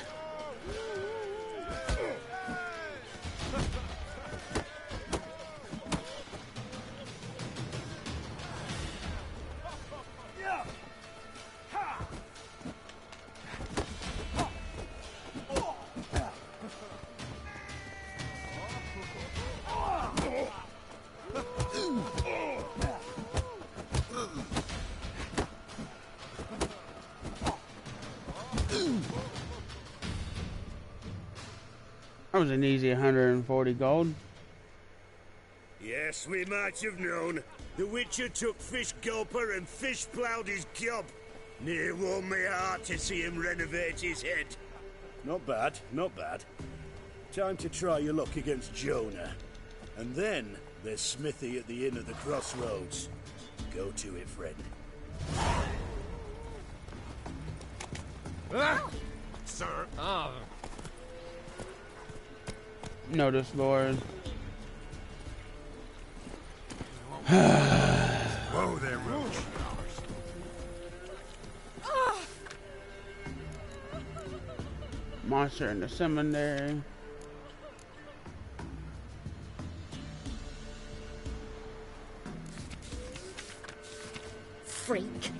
Speaker 2: That was an easy 140 gold.
Speaker 10: Yes, we might have known. The Witcher took Fish Gulper and fish ploughed his gob. Near warmed me heart to see him renovate his head. Not bad, not bad. Time to try your luck against Jonah. And then there's Smithy at the Inn of the Crossroads. Go to it, friend.
Speaker 3: Sir.
Speaker 2: Notice, Lord.
Speaker 4: Whoa there, Roach.
Speaker 2: Monster in the seminary.
Speaker 1: Freak.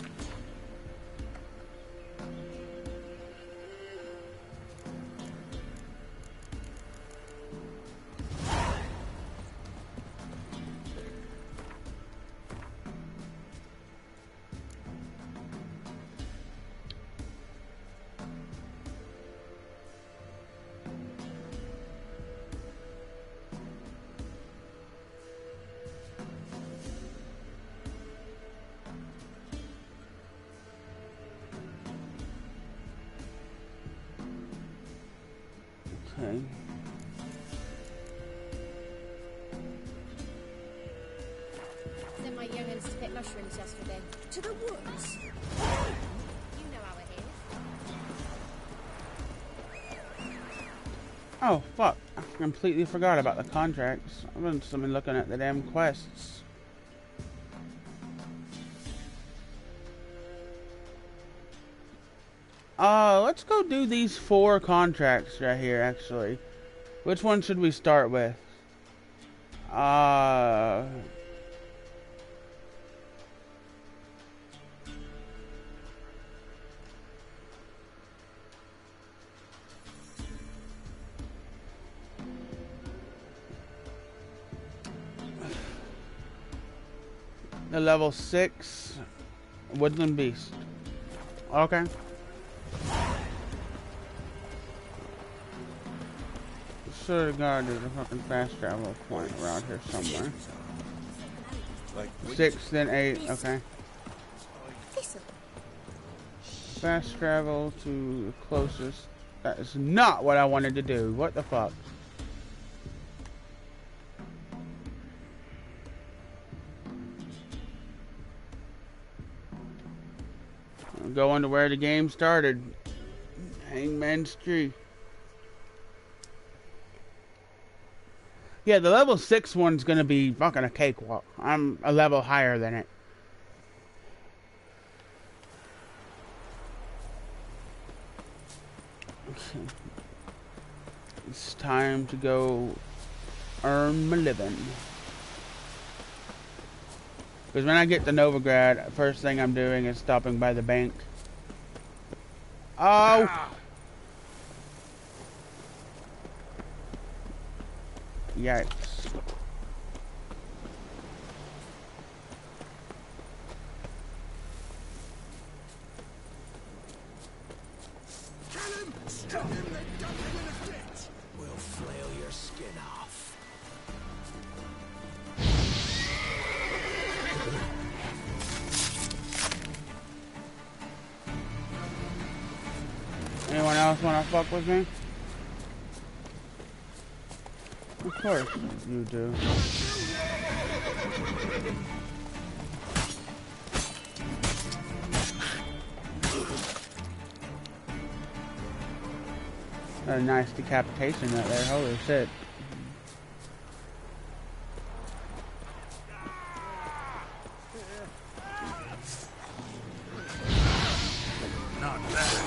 Speaker 2: Okay.
Speaker 9: Sent my young'uns to pick mushrooms yesterday.
Speaker 7: To the woods.
Speaker 9: You know how it is.
Speaker 2: Oh, fuck. I completely forgot about the contracts. I've been looking at the damn quests. Let's go do these 4 contracts right here, actually. Which one should we start with? The level 6 Woodland Beast. Okay. Sure to God, there's a fucking fast travel point around here somewhere. 6, then 8. Okay. Fast travel to the closest. That is not what I wanted to do. What the fuck? I'm going to where the game started. Hangman's Tree. Yeah, the level 6 one's gonna be fucking a cakewalk. I'm a level higher than it. Okay. It's time to go earn my living. Because when I get to Novigrad, first thing I'm doing is stopping by the bank. Oh! Yikes.
Speaker 10: Kill him! Stick him! Then dump him in a ditch!
Speaker 6: We'll flail your skin off.
Speaker 2: Anyone else wanna fuck with me? Of course you do. A nice decapitation right there, holy shit.
Speaker 10: Not bad.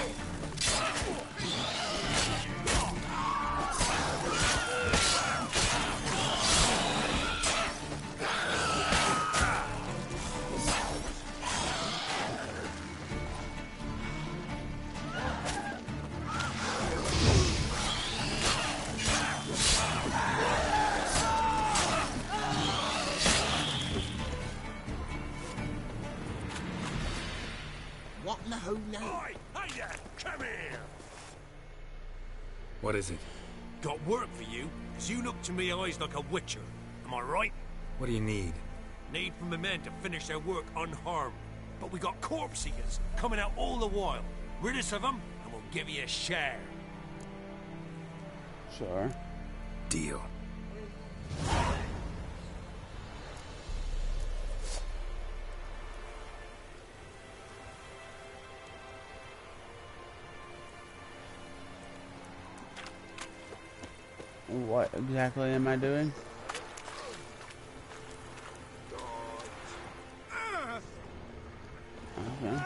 Speaker 4: What is it?
Speaker 6: Got work for you, 'cause you look to me eyes like a witcher. Am I right?
Speaker 4: What do you need?
Speaker 6: Need from the men to finish their work unharmed. But we got corpse eaters coming out all the while. Rid us of them, and we'll give you a share.
Speaker 2: Sure.
Speaker 4: Deal.
Speaker 2: What exactly am I doing? Okay.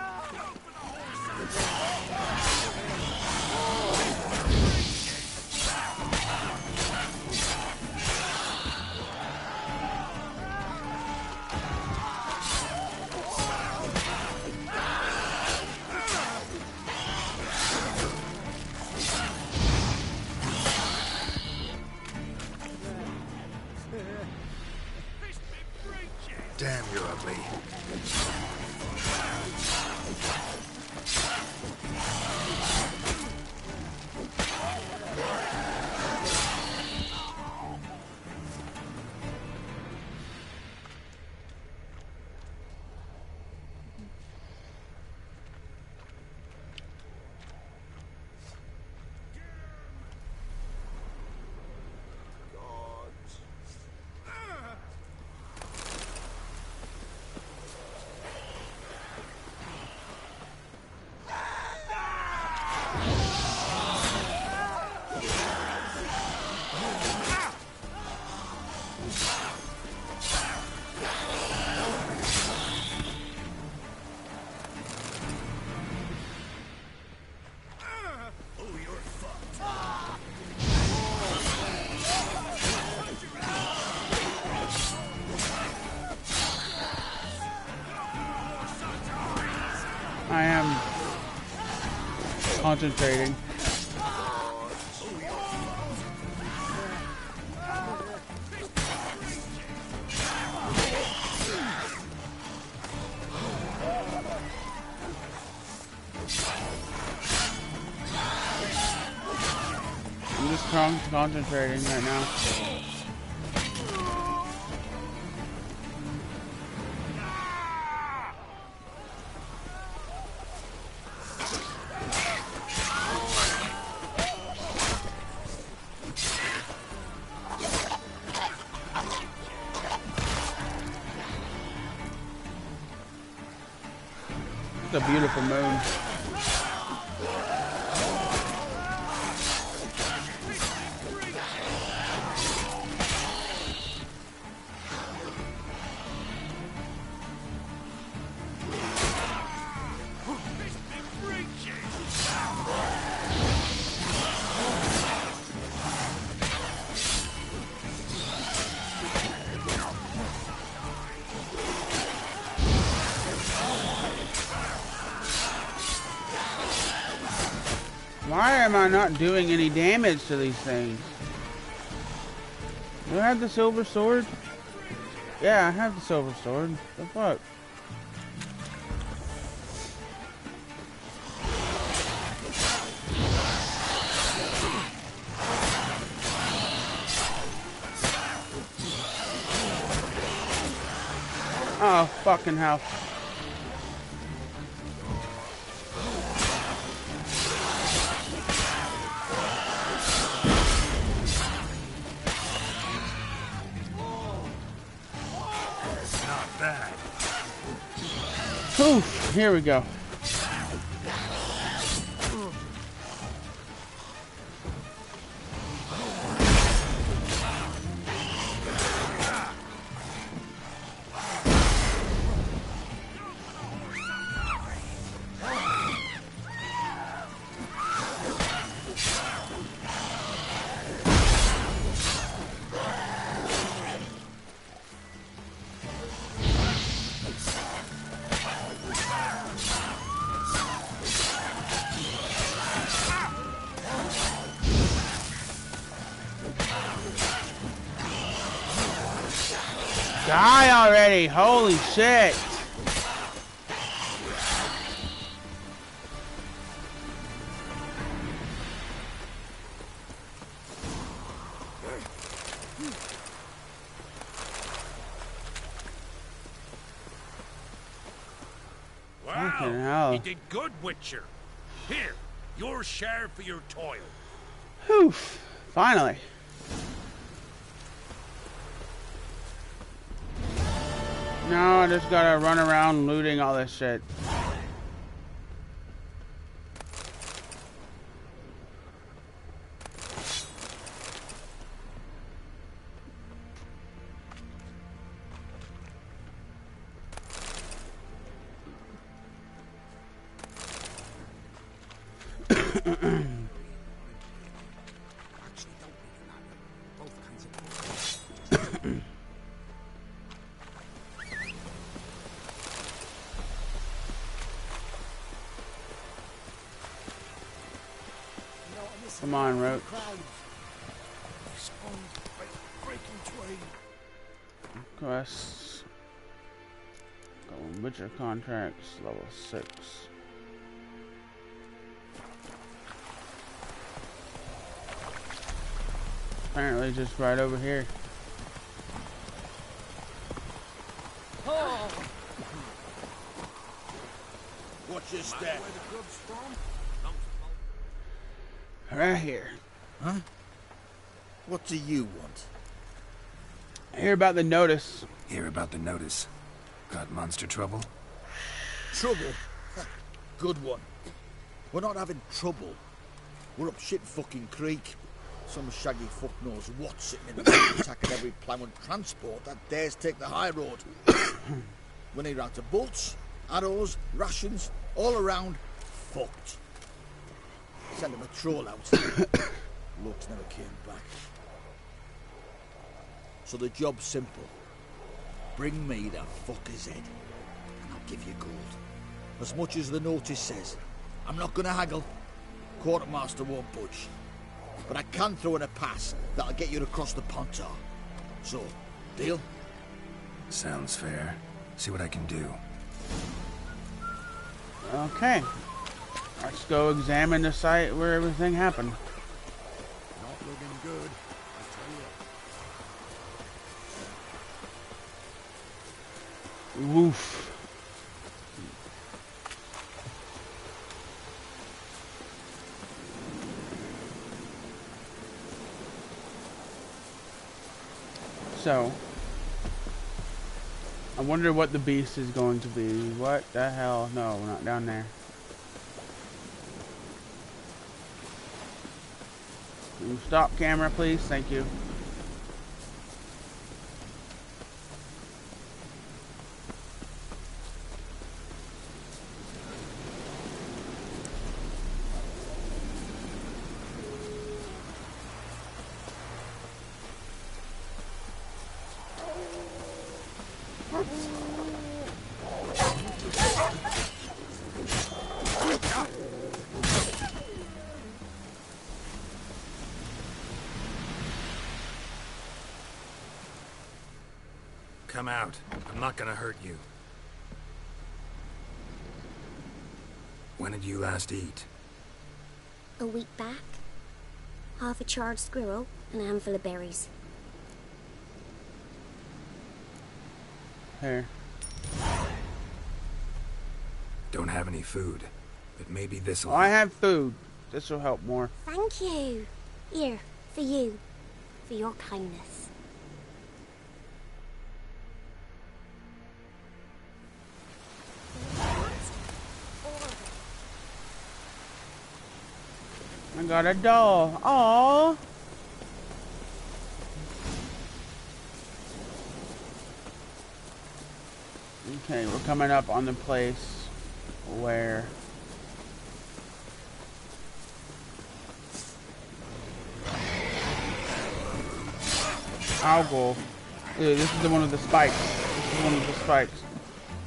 Speaker 4: Damn, you're ugly.
Speaker 2: concentrating. I'm just concentrating right now. It's a beautiful moon. Why am I not doing any damage to these things? Do I have the silver sword? Yeah, I have the silver sword. The fuck? Oh, fucking hell. Oof, here we go. Die already! Holy shit!
Speaker 3: Wow! You did good, Witcher. Here, your share for your toil.
Speaker 2: Whew! Finally. No, I just gotta run around looting all this shit. Come on, Roach. Quests. Witcher contracts, level 6. Apparently just right over here.
Speaker 10: Oh. What's your step?
Speaker 2: Right here.
Speaker 10: Huh? What do you want?
Speaker 2: Hear about the notice.
Speaker 4: Hear about the notice. Got monster trouble?
Speaker 10: Trouble? Good one. We're not having trouble. We're up shit fucking creek. Some shaggy fuck knows what sitting in the back attacking every plough and transport that dares take the high road. When they're out of bolts, arrows, rations, all around, fucked. Sent him a troll out. Looks never came back. So the job's simple. Bring me that fucker's head, and I'll give you gold. As much as the notice says. I'm not gonna haggle.
Speaker 11: Quartermaster won't budge. But I can throw in a pass that'll get you across the pontar. So, deal?
Speaker 4: Sounds fair. See what I can do.
Speaker 2: Okay. Let's go examine the site where everything happened.
Speaker 11: Not looking good, I tell you.
Speaker 2: Woof. So, I wonder what the beast is going to be. What the hell? No, we're not down there. Can you stop camera, please? Thank you.
Speaker 4: Come out. I'm not gonna hurt you. When did you last eat?
Speaker 12: A week back. Half a charred squirrel and a handful of berries.
Speaker 2: Here.
Speaker 4: Don't have any food, but maybe this'll...
Speaker 2: I have food. This will help more.
Speaker 12: Thank you. Here, for you. For your kindness.
Speaker 2: I got a doll. Aww. Okay, we're coming up on the place where Algol. This is the one with the spikes. This is one with the spikes.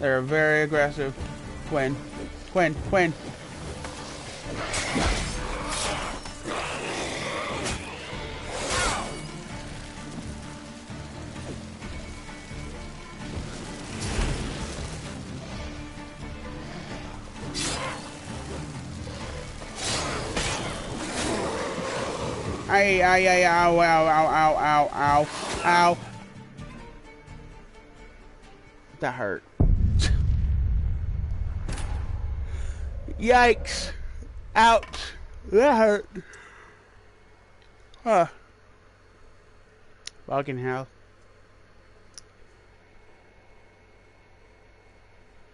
Speaker 2: They're very aggressive. Quinn. Quinn. Quinn. Ay, ay, ay, ow, ow, ow, ow, ow, ow, ow. That hurt. Yikes. Ouch. That hurt. Huh. Fucking hell.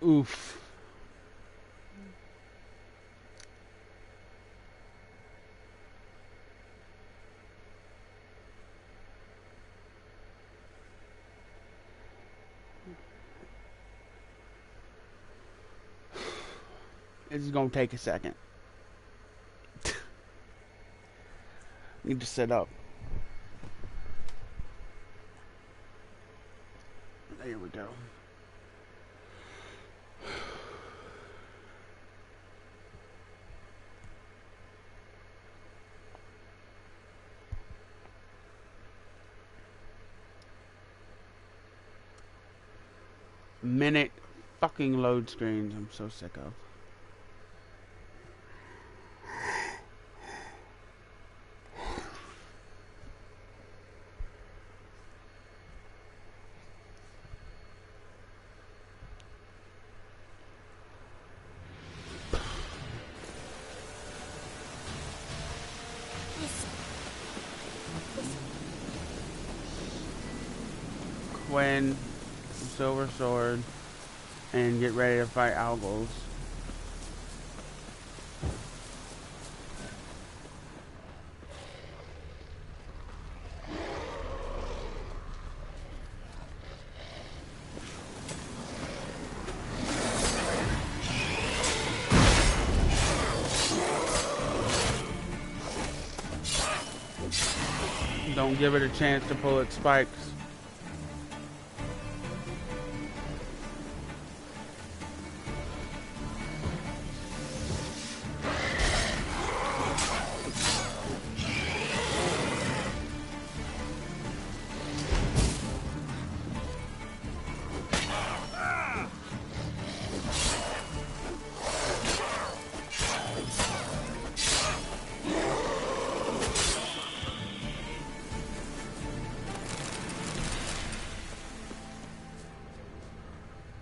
Speaker 2: Oof. This is gonna take a second. Need to sit up. There we go. Minute fucking load screens. I'm so sick of. Quinn, Silver Sword, and get ready to fight Algols. Don't give it a chance to pull its spikes.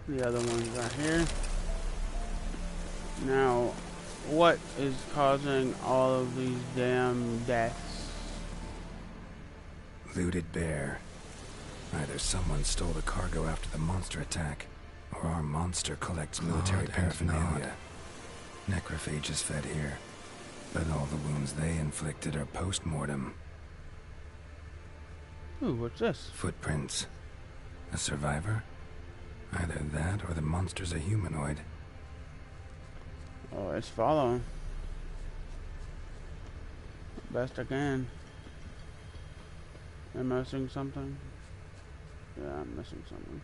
Speaker 2: The other one's right here. Now, what is causing all of these damn deaths?
Speaker 4: Looted bear. Either someone stole the cargo after the monster attack, or our monster collects military paraphernalia. Necrophages fed here, but all the wounds they inflicted are post-mortem.
Speaker 2: Ooh, what's this?
Speaker 4: Footprints. A survivor? Either that or the monster's a humanoid.
Speaker 2: Oh, it's following. Best I can. Am I missing something? Yeah, I'm missing something.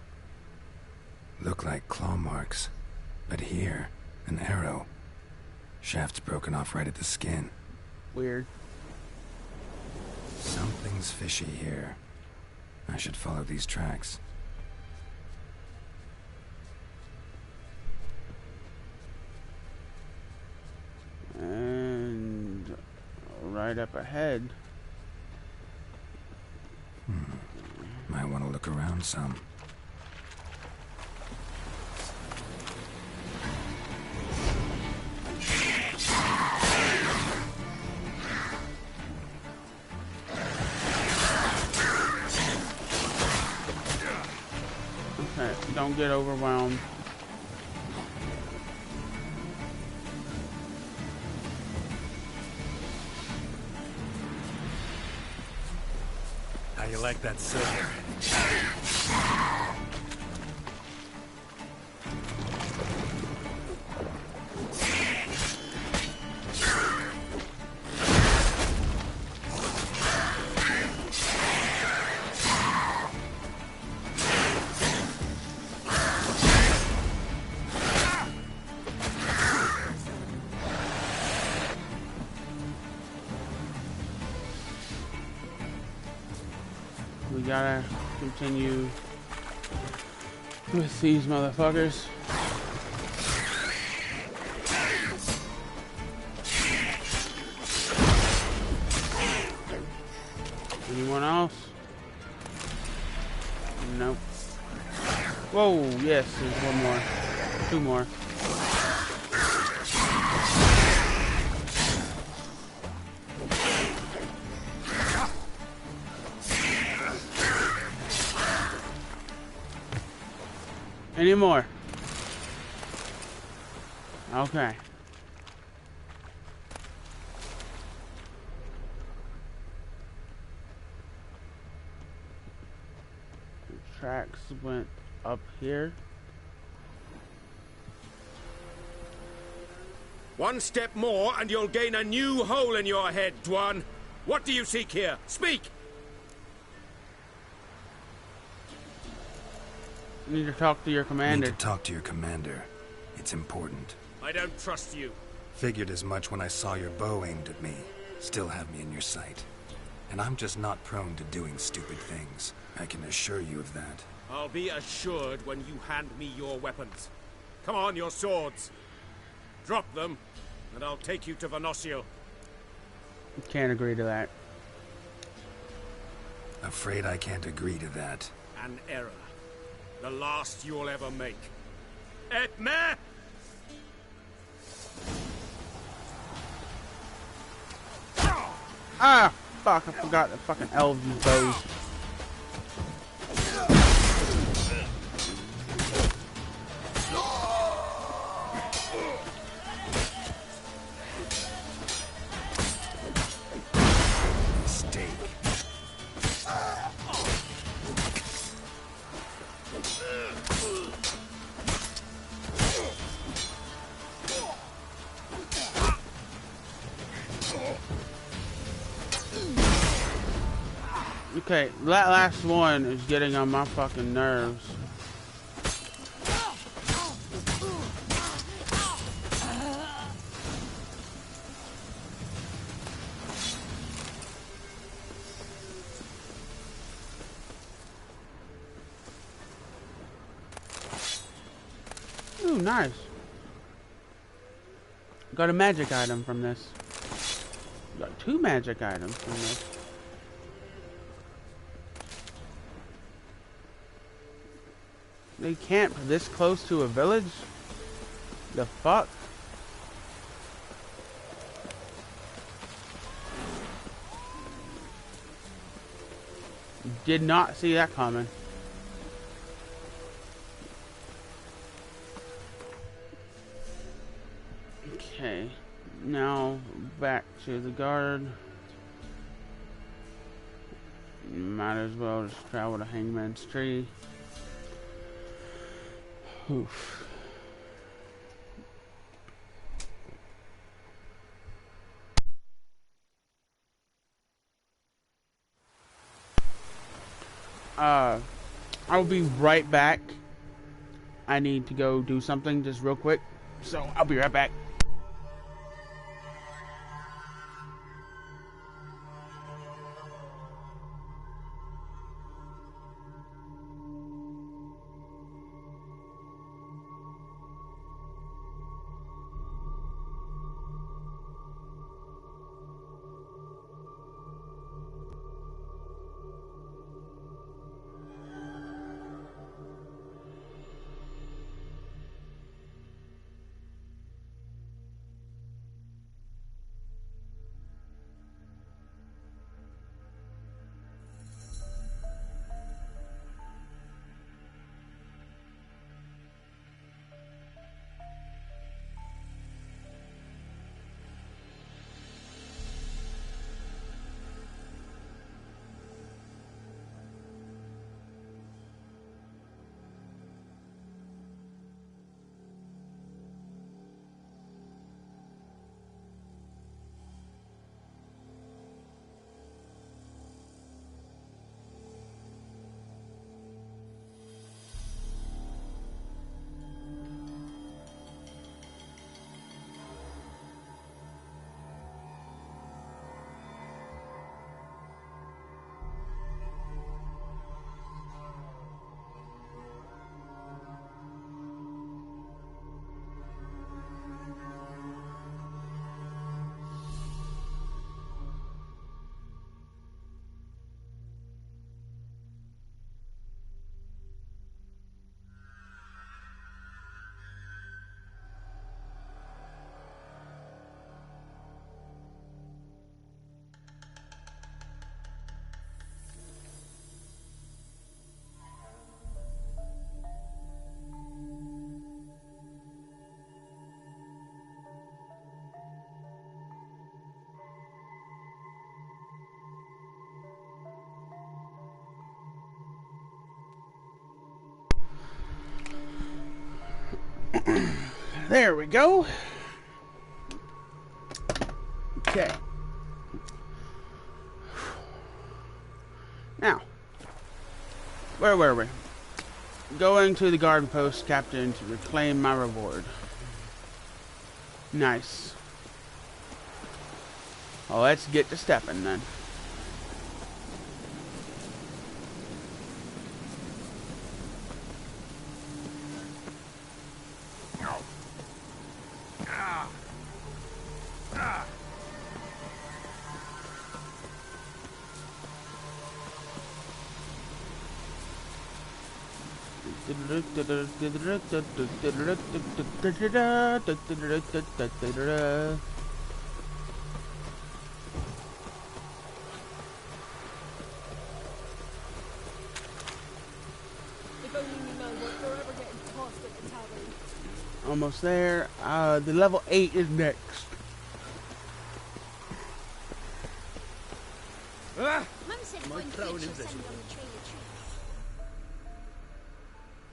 Speaker 4: Look like claw marks. But here, an arrow. Shaft's broken off right at the skin.
Speaker 2: Weird.
Speaker 4: Something's fishy here. I should follow these tracks.
Speaker 2: And right up ahead.
Speaker 4: Might want to look around some.
Speaker 2: Okay, don't get overwhelmed.
Speaker 4: How you like that silver?
Speaker 2: We gotta continue with these motherfuckers. Anyone else? Nope. Whoa, yes, there's one more. Two more. Any more? Okay. The tracks went up here.
Speaker 3: One step more and you'll gain a new hole in your head, Dwan. What do you seek here? Speak!
Speaker 2: You need to talk to your commander.
Speaker 4: Need to talk to your commander. It's important.
Speaker 3: I don't trust you.
Speaker 4: Figured as much when I saw your bow aimed at me. Still have me in your sight. And I'm just not prone to doing stupid things. I can assure you of that.
Speaker 3: I'll be assured when you hand me your weapons. Come on, your swords. Drop them, and I'll take you to Venosio.
Speaker 2: Can't agree to that.
Speaker 4: Afraid I can't agree to that.
Speaker 3: An error. The last you'll ever make. Et me!
Speaker 2: Ah! Fuck, I forgot the fucking elves use bows. Okay, that last one is getting on my fucking nerves. Ooh, nice. Got a magic item from this. Got 2 magic items from this. They camp this close to a village? The fuck? Did not see that coming. Okay, now back to the guard. Might as well just travel to Hangman's Tree. Oof. I'll be right back. I need to go do something just real quick, so I'll be right back. There we go. Okay. Now, where were we? Going to the guard post, Captain, to reclaim my reward. Nice. Well, let's get to stepping then. Almost there. The level 8 is next.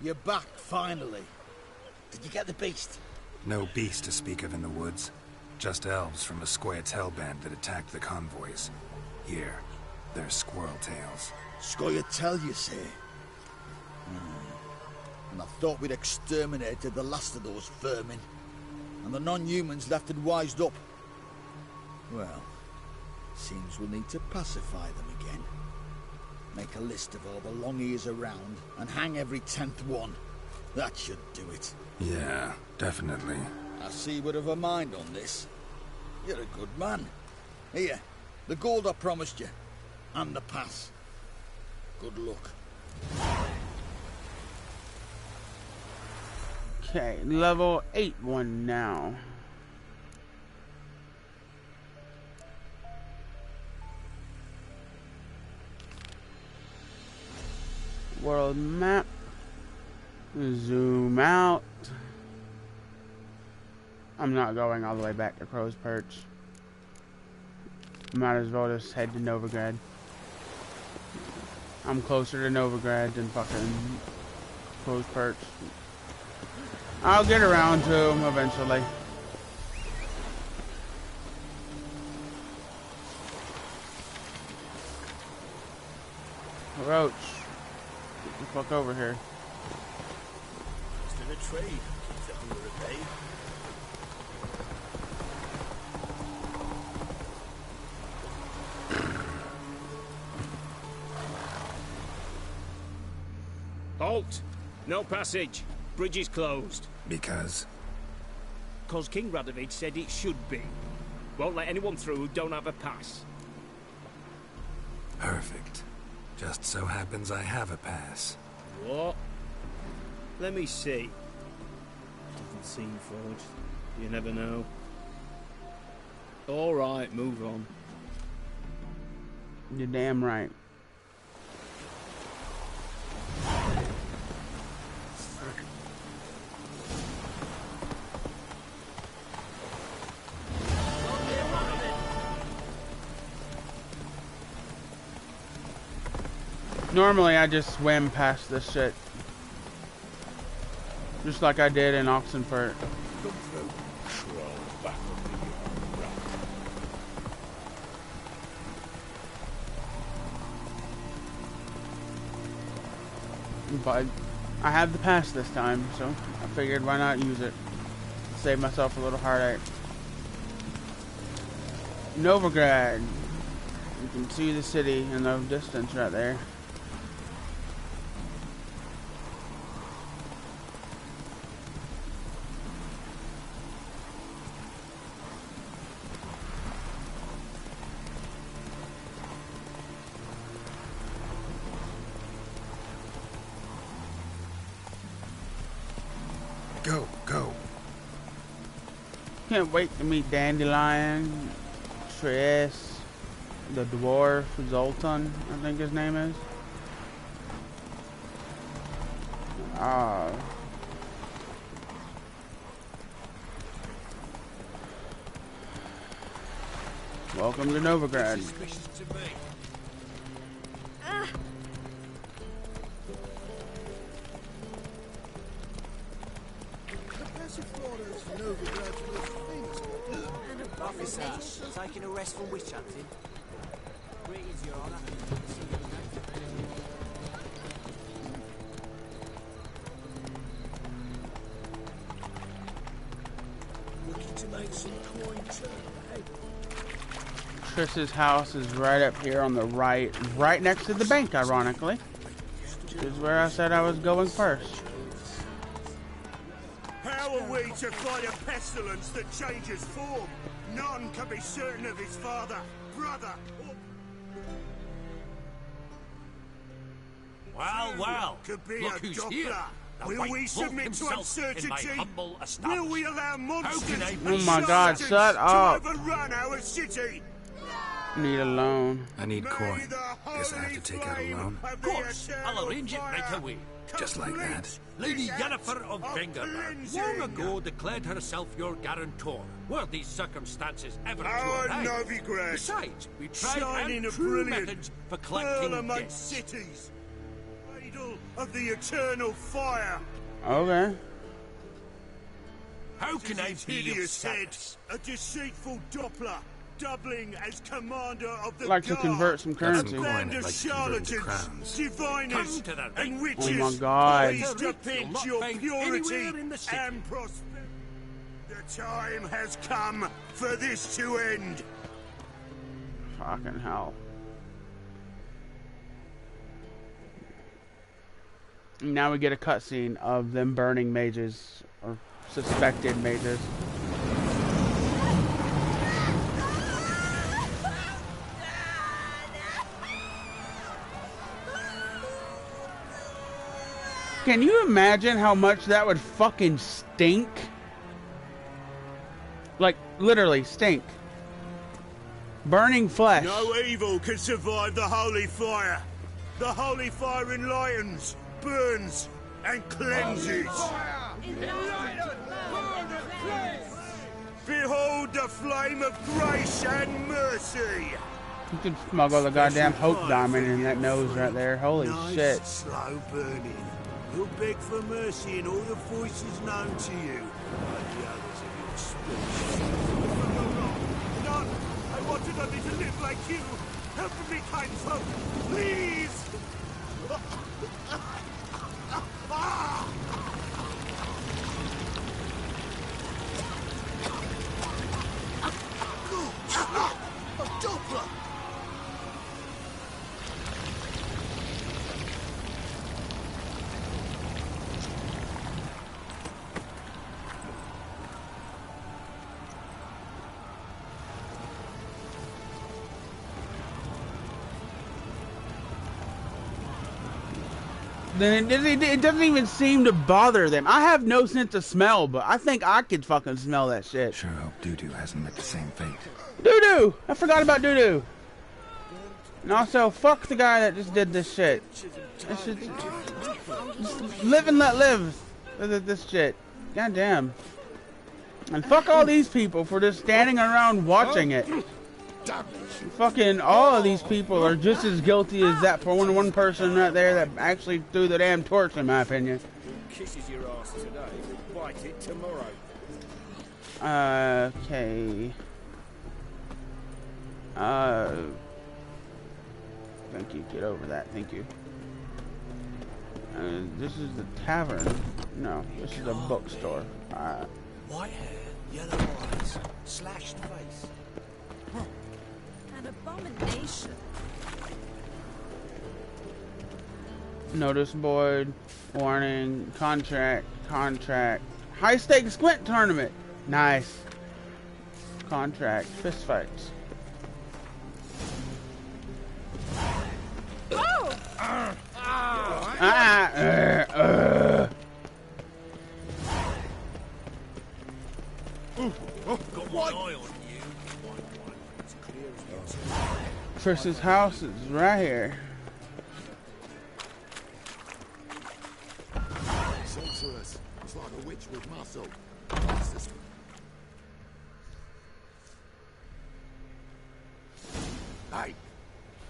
Speaker 11: You're back, finally. Did you get the beast?
Speaker 4: No beast to speak of in the woods. Just elves from the Squirtle band that attacked the convoys. Here, they're squirrel tails.
Speaker 11: Squirtle, you say? And I thought we'd exterminated the last of those vermin. And the non-humans left and wised up. Well, seems we'll need to pacify them again. Make a list of all the long ears around and hang every 10th one. That should do it.
Speaker 4: Yeah, definitely.
Speaker 11: I see you would have a mind on this. You're a good man. Here, the gold I promised you. And the pass. Good luck.
Speaker 2: Okay, level 8 one now. World map. Zoom out. I'm not going all the way back to Crow's Perch. Might as well just head to Novigrad. I'm closer to Novigrad than fucking Crow's Perch. I'll get around to him eventually. Roach, get the fuck over here.
Speaker 10: Just in a trade. Keeps the hunger at bay. Halt! No passage. Bridge is closed.
Speaker 4: Because?
Speaker 10: 'Cause King Radovid said it should be. Won't let anyone through who don't have a pass.
Speaker 4: Perfect. Just so happens I have a pass.
Speaker 10: What? Let me see. Doesn't seem forged. You never know. All right, move on.
Speaker 2: You're damn right. Normally I just swim past this shit. Just like I did in Oxenfurt.
Speaker 3: Come through. Crawl back up the
Speaker 2: But I have the pass this time, so I figured why not use it. Save myself a little heartache. Novigrad. You can see the city in the distance right there.
Speaker 4: Go.
Speaker 2: Can't wait to meet Dandelion, Triss, the dwarf, Zoltan, I think his name is. Welcome to Novigrad.
Speaker 13: Officer, taking a rest from witch hunting. Greetings, Your Honour.
Speaker 10: Looking to make some coin too, eh?
Speaker 2: Triss's house is right up here on the right next to the bank, ironically. Which is where I said I was going first.
Speaker 10: How are we to fight a pestilence that changes form? None can be certain of his father, brother, or...
Speaker 6: Well,
Speaker 10: Could be
Speaker 6: look
Speaker 10: a
Speaker 6: who's
Speaker 10: Doppler.
Speaker 6: here. The
Speaker 10: Will
Speaker 6: white
Speaker 10: we
Speaker 6: wolf
Speaker 10: submit to
Speaker 6: himself in my
Speaker 10: uncertainty?
Speaker 6: humble
Speaker 10: Will
Speaker 6: establishment.
Speaker 10: we allow monsters
Speaker 6: can I
Speaker 10: and
Speaker 6: be-
Speaker 2: Oh my God,
Speaker 10: charlatans
Speaker 2: shut up.
Speaker 10: to overrun our city?
Speaker 2: Need a loan.
Speaker 4: I need coin. Guess I have to take out a loan.
Speaker 6: Of course, I'll arrange it right away.
Speaker 4: Just like that.
Speaker 6: Lady Yennefer of Vengerberg long ago declared herself your guarantor, were these circumstances ever to
Speaker 10: Our
Speaker 6: arise.
Speaker 10: Novigrad,
Speaker 6: Besides, we tried
Speaker 10: shining a
Speaker 6: true
Speaker 10: brilliant
Speaker 6: methods for
Speaker 10: pearl
Speaker 6: collecting
Speaker 10: amongst
Speaker 6: debts.
Speaker 10: cities, cradle of the eternal fire.
Speaker 2: Okay.
Speaker 6: How can I
Speaker 10: His
Speaker 6: be of
Speaker 10: hideous head,
Speaker 6: service?
Speaker 10: a deceitful Doppler, doubling as commander of the
Speaker 2: Like to
Speaker 10: guard.
Speaker 2: convert some currency.
Speaker 4: Coin,
Speaker 10: Band
Speaker 4: I'd
Speaker 10: of
Speaker 4: like to convert into
Speaker 10: charlatans,
Speaker 4: crowns.
Speaker 10: diviners,
Speaker 6: Come to the
Speaker 10: and
Speaker 6: right.
Speaker 10: witches,
Speaker 2: Oh my God.
Speaker 10: poised to
Speaker 6: You'll
Speaker 10: pinch
Speaker 6: not
Speaker 10: your
Speaker 6: find
Speaker 10: purity
Speaker 6: anywhere in the city.
Speaker 10: and prosperity. The time has come for this to end.
Speaker 2: Fucking hell. Now we get a cutscene of them burning mages, or suspected mages. Can you imagine how much that would fucking stink? Like, literally stink. Burning flesh.
Speaker 10: No evil can survive the holy fire. The holy fire enlightens, burns, and cleanses. Behold the flame of grace and mercy.
Speaker 2: You could smuggle the goddamn Hope Diamond in that nose right there. Holy
Speaker 10: nice,
Speaker 2: shit.
Speaker 10: Slow burning. You'll beg for mercy in all the voices known to you. Like the others of your species. None. I wanted only to live like you. Help me, kind folk. Please.
Speaker 11: A Doppler!
Speaker 2: Then it doesn't even seem to bother them. I have no sense of smell, but I think I could fucking smell that shit.
Speaker 4: Sure hope Doo-Doo hasn't met the same fate.
Speaker 2: Doo-Doo! I forgot about Doo-Doo. And also, fuck the guy that just did this shit. Just live and let live with this shit. God damn. And fuck all these people for just standing around watching it. Fucking all of these people are just as guilty as that for one person right there that actually threw the damn torch, in my opinion.
Speaker 10: Kisses your ass today, will bite it tomorrow.
Speaker 2: Okay. Thank you. Get over that. Thank you. This is the tavern. No, this is a bookstore.
Speaker 6: White hair, yellow eyes, slashed face.
Speaker 5: An abomination.
Speaker 2: Notice board, warning, contract, high stakes squint tournament. Nice. Contract, fist fights.
Speaker 5: Oh!
Speaker 6: Got one eye on you.
Speaker 2: Triss's house is right here.
Speaker 14: Sorceress. It's like a witch with muscle. Hey,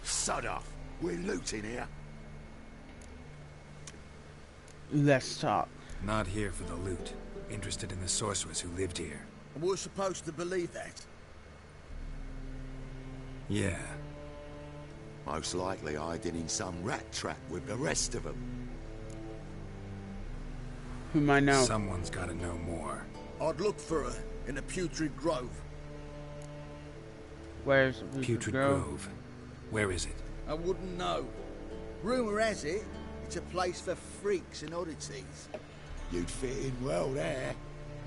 Speaker 14: sod off. We're looting here.
Speaker 2: Let's talk.
Speaker 4: Not here for the loot. Interested in the sorceress who lived here.
Speaker 11: And we're supposed to believe that?
Speaker 4: Yeah.
Speaker 14: Most likely hiding in some rat trap with the rest of them.
Speaker 2: Who might know?
Speaker 4: Someone's got to know more.
Speaker 11: I'd look for her in the Putrid Grove.
Speaker 2: Where's
Speaker 4: Putrid Grove? Where is it?
Speaker 11: I wouldn't know. Rumour has it, it's a place for freaks and oddities.
Speaker 14: You'd fit in well there.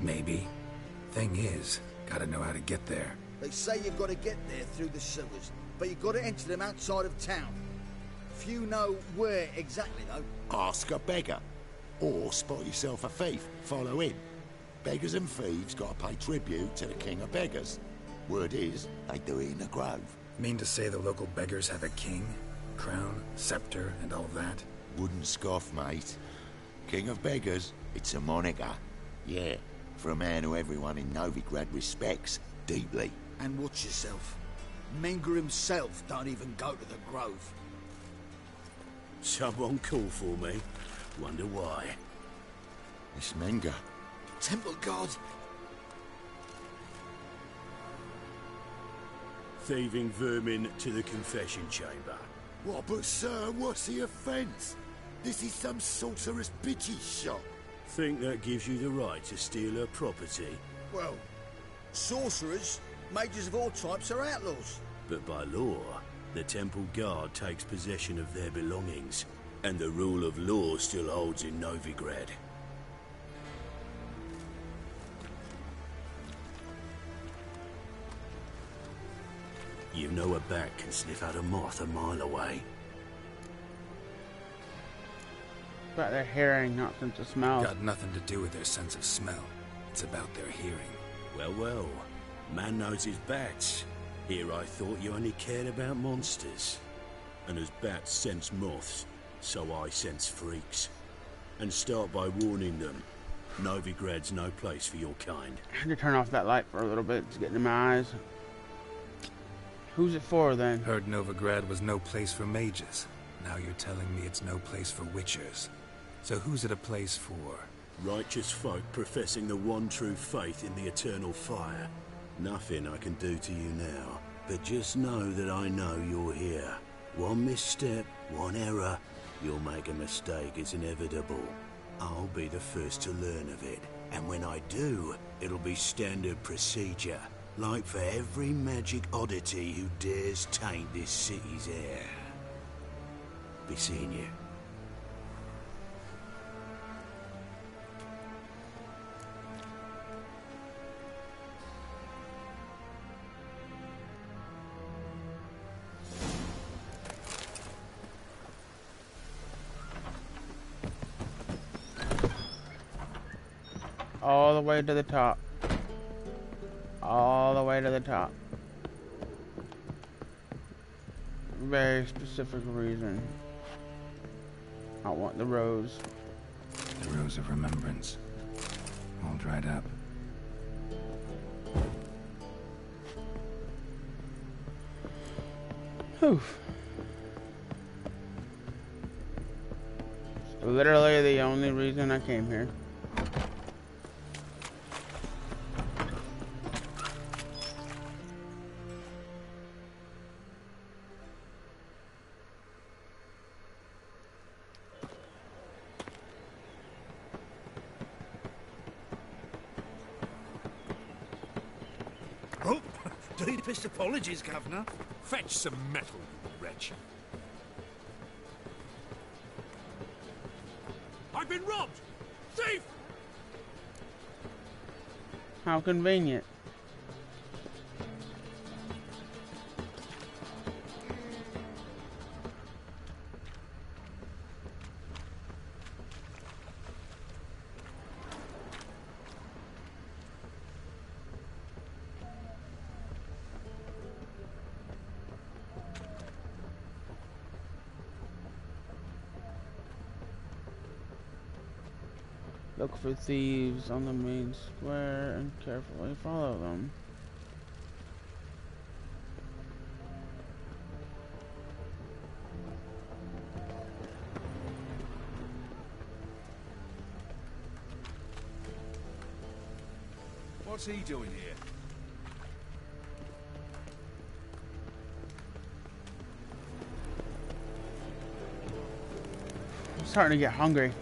Speaker 4: Maybe. Thing is, gotta know how to get there.
Speaker 11: They say you've got to get there through the sewers, but you've got to enter them outside of town. Few know where exactly, though.
Speaker 14: Ask a beggar. Or spot yourself a thief. Follow him. Beggars and thieves got to pay tribute to the king of beggars. Word is, they do it in the grove.
Speaker 4: Mean to say the local beggars have a king? Crown, scepter, and all that?
Speaker 14: Wouldn't scoff, mate. King of beggars, it's a moniker. Yeah, for a man who everyone in Novigrad respects deeply.
Speaker 11: And watch yourself. Menger himself don't even go to the grove.
Speaker 10: Someone call for me. Wonder why.
Speaker 14: It's Menger.
Speaker 11: Temple God.
Speaker 10: Thieving vermin to the confession chamber.
Speaker 14: What, but sir, what's the offence? This is some sorceress bitch's shop.
Speaker 10: Think that gives you the right to steal her property?
Speaker 11: Well, sorcerers, mages of all types are outlaws.
Speaker 10: But by law, the temple guard takes possession of their belongings, and the rule of law still holds in Novigrad. You know a bat can sniff out a moth a mile away.
Speaker 2: About their hearing, not sense of smell.
Speaker 4: Got nothing to do with their sense of smell. It's about their hearing.
Speaker 10: Well, well. Man knows his bats. Here I thought you only cared about monsters. And as bats sense moths, so I sense freaks. And start by warning them. Novigrad's no place for your kind.
Speaker 2: I had to turn off that light for a little bit. It's getting in my eyes. Who's it for, then?
Speaker 4: Heard Novigrad was no place for mages. Now you're telling me it's no place for witchers. So who's it a place for?
Speaker 10: Righteous folk professing the one true faith in the eternal fire. Nothing I can do to you now, but just know that I know you're here. One misstep, one error, you'll make a mistake, it's inevitable. I'll be the first to learn of it, and when I do, it'll be standard procedure, like for every magic oddity who dares taint this city's air. Be seeing you.
Speaker 2: All the way to the top. All the way to the top. Very specific reason. I want the rose.
Speaker 4: The rose of remembrance. All dried up.
Speaker 2: Whew. It's literally the only reason I came here.
Speaker 10: Oh, deepest apologies, Governor. Fetch some metal, you wretch. I've been robbed! Thief!
Speaker 2: How convenient. Look for thieves on the main square and carefully follow them.
Speaker 15: What's he doing here?
Speaker 2: I'm starting to get hungry.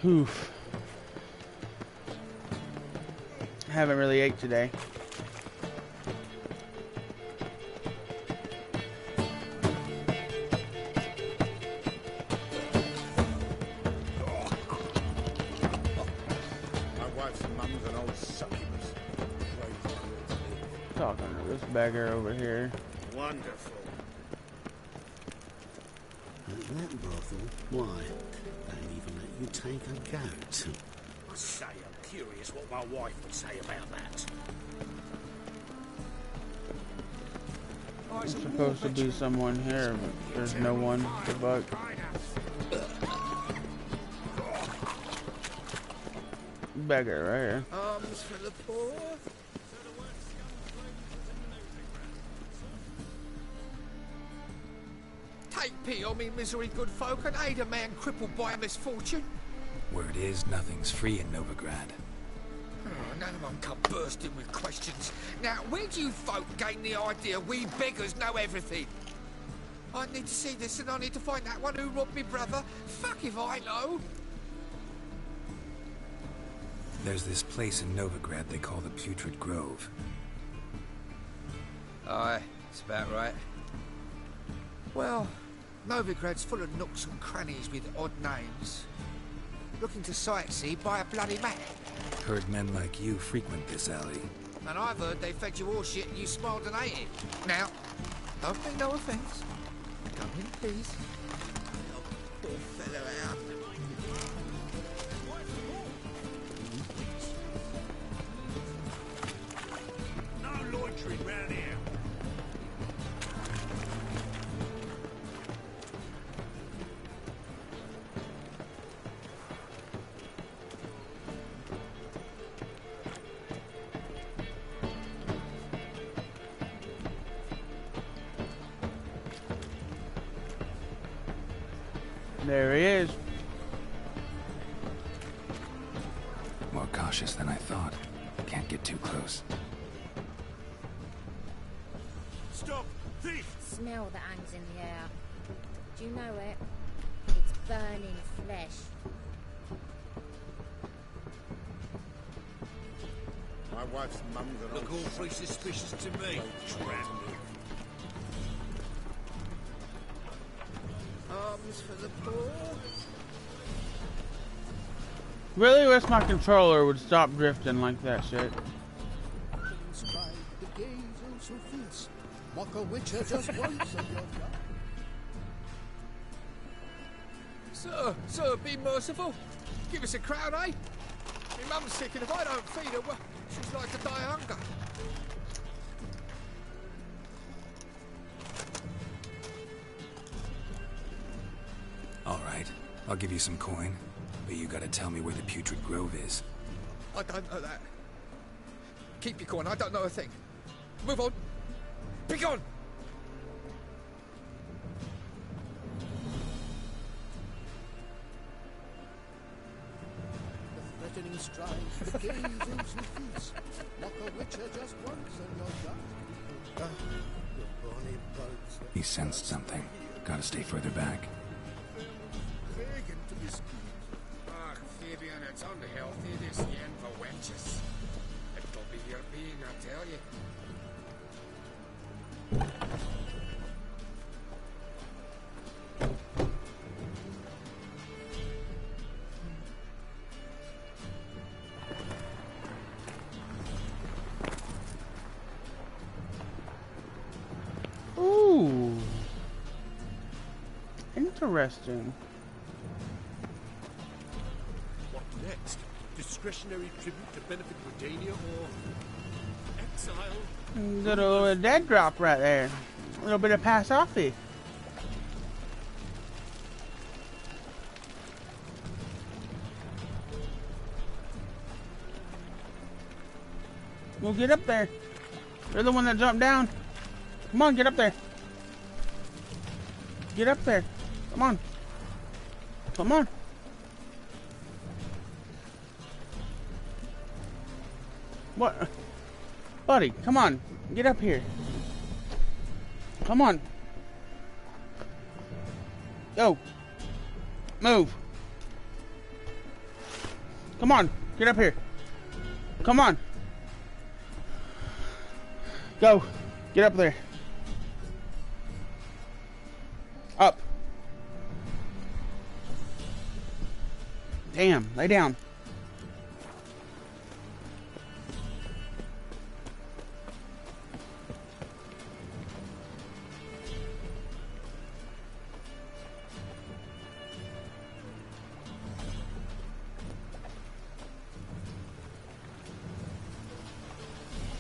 Speaker 2: Oof. I haven't really ate today.
Speaker 14: My wife's mum's an old succubus.
Speaker 2: Talking to this beggar over here.
Speaker 10: Wonderful.
Speaker 3: At that brothel? Why? They don't even let you take a goat.
Speaker 10: I say I'm curious what my wife would say about that.
Speaker 2: There's supposed to be someone here, but there's no one to bug. Beggar right here.
Speaker 11: Arms for the poor.
Speaker 16: Take pity on me misery, good folk, and aid a man crippled by a misfortune.
Speaker 4: Word is, nothing's free in Novigrad.
Speaker 16: Oh, none of them come bursting with questions. Now, where do you folk gain the idea we beggars know everything? I need to see this, and I need to find that one who robbed me brother. Fuck if I know.
Speaker 4: There's this place in Novigrad they call the Putrid Grove.
Speaker 16: Aye, that's about right. Well, Novigrad's full of nooks and crannies with odd names. Looking to sightsee by a bloody man.
Speaker 4: Heard men like you frequent this alley.
Speaker 16: And I've heard they fed you all shit and you smiled and ate it. Now, don't take no offence,
Speaker 11: Come in, please. Poor fellow out.
Speaker 10: No loitering round here.
Speaker 2: There he is.
Speaker 4: More cautious than I thought. Can't get too close.
Speaker 10: Stop! Thief!
Speaker 9: Smell that hangs in the air. Do you know it? It's burning flesh.
Speaker 14: My wife's mum's an
Speaker 10: Look all three suspicious to me. Trap.
Speaker 11: Arms for the poor.
Speaker 2: Really wish my controller would stop drifting like that shit.
Speaker 16: Sir, be merciful. Give us a crown, eh? My mum's sick, and if I don't feed her, well, she's like to die of hunger.
Speaker 4: All right, I'll give you some coin, but you gotta tell me where the Putrid Grove is.
Speaker 16: I don't know that. Keep your coin, I don't know a thing. Move on. Be gone!
Speaker 17: Threatening strife, the gaze into feast. Knock a witcher just once and you're done. The bonny boats.
Speaker 4: He sensed something. Gotta stay further back.
Speaker 16: Ach, Fabian, it's unhealthy this yen for wenches. It'll be your being, I tell you.
Speaker 2: Ooh. Interesting.
Speaker 10: What next? Discretionary tribute to benefit Britannia or exile?
Speaker 2: Little dead drop right there. A little bit of pass offy. Well, get up there. You're the one that jumped down. Come on, get up there. Get up there. Come on. Come on. What? Buddy, come on. Get up here. Come on. Go. Move. Come on. Get up here. Come on. Go. Get up there. Up. Damn. Lay down.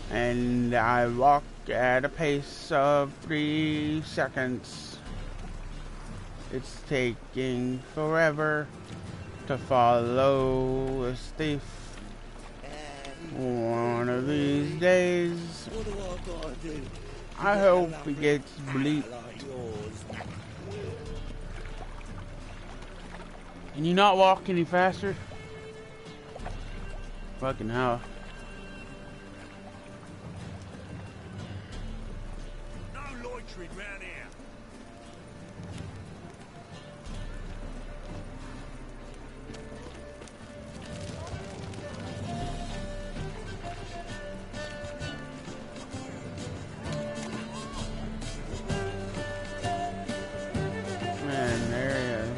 Speaker 2: And I walk at a pace of 3 seconds. It's taking forever to follow a thief. One of these days, I hope he gets bleeped. Can you not walk any faster? Fucking hell.
Speaker 10: Round here.
Speaker 2: Man, there he is.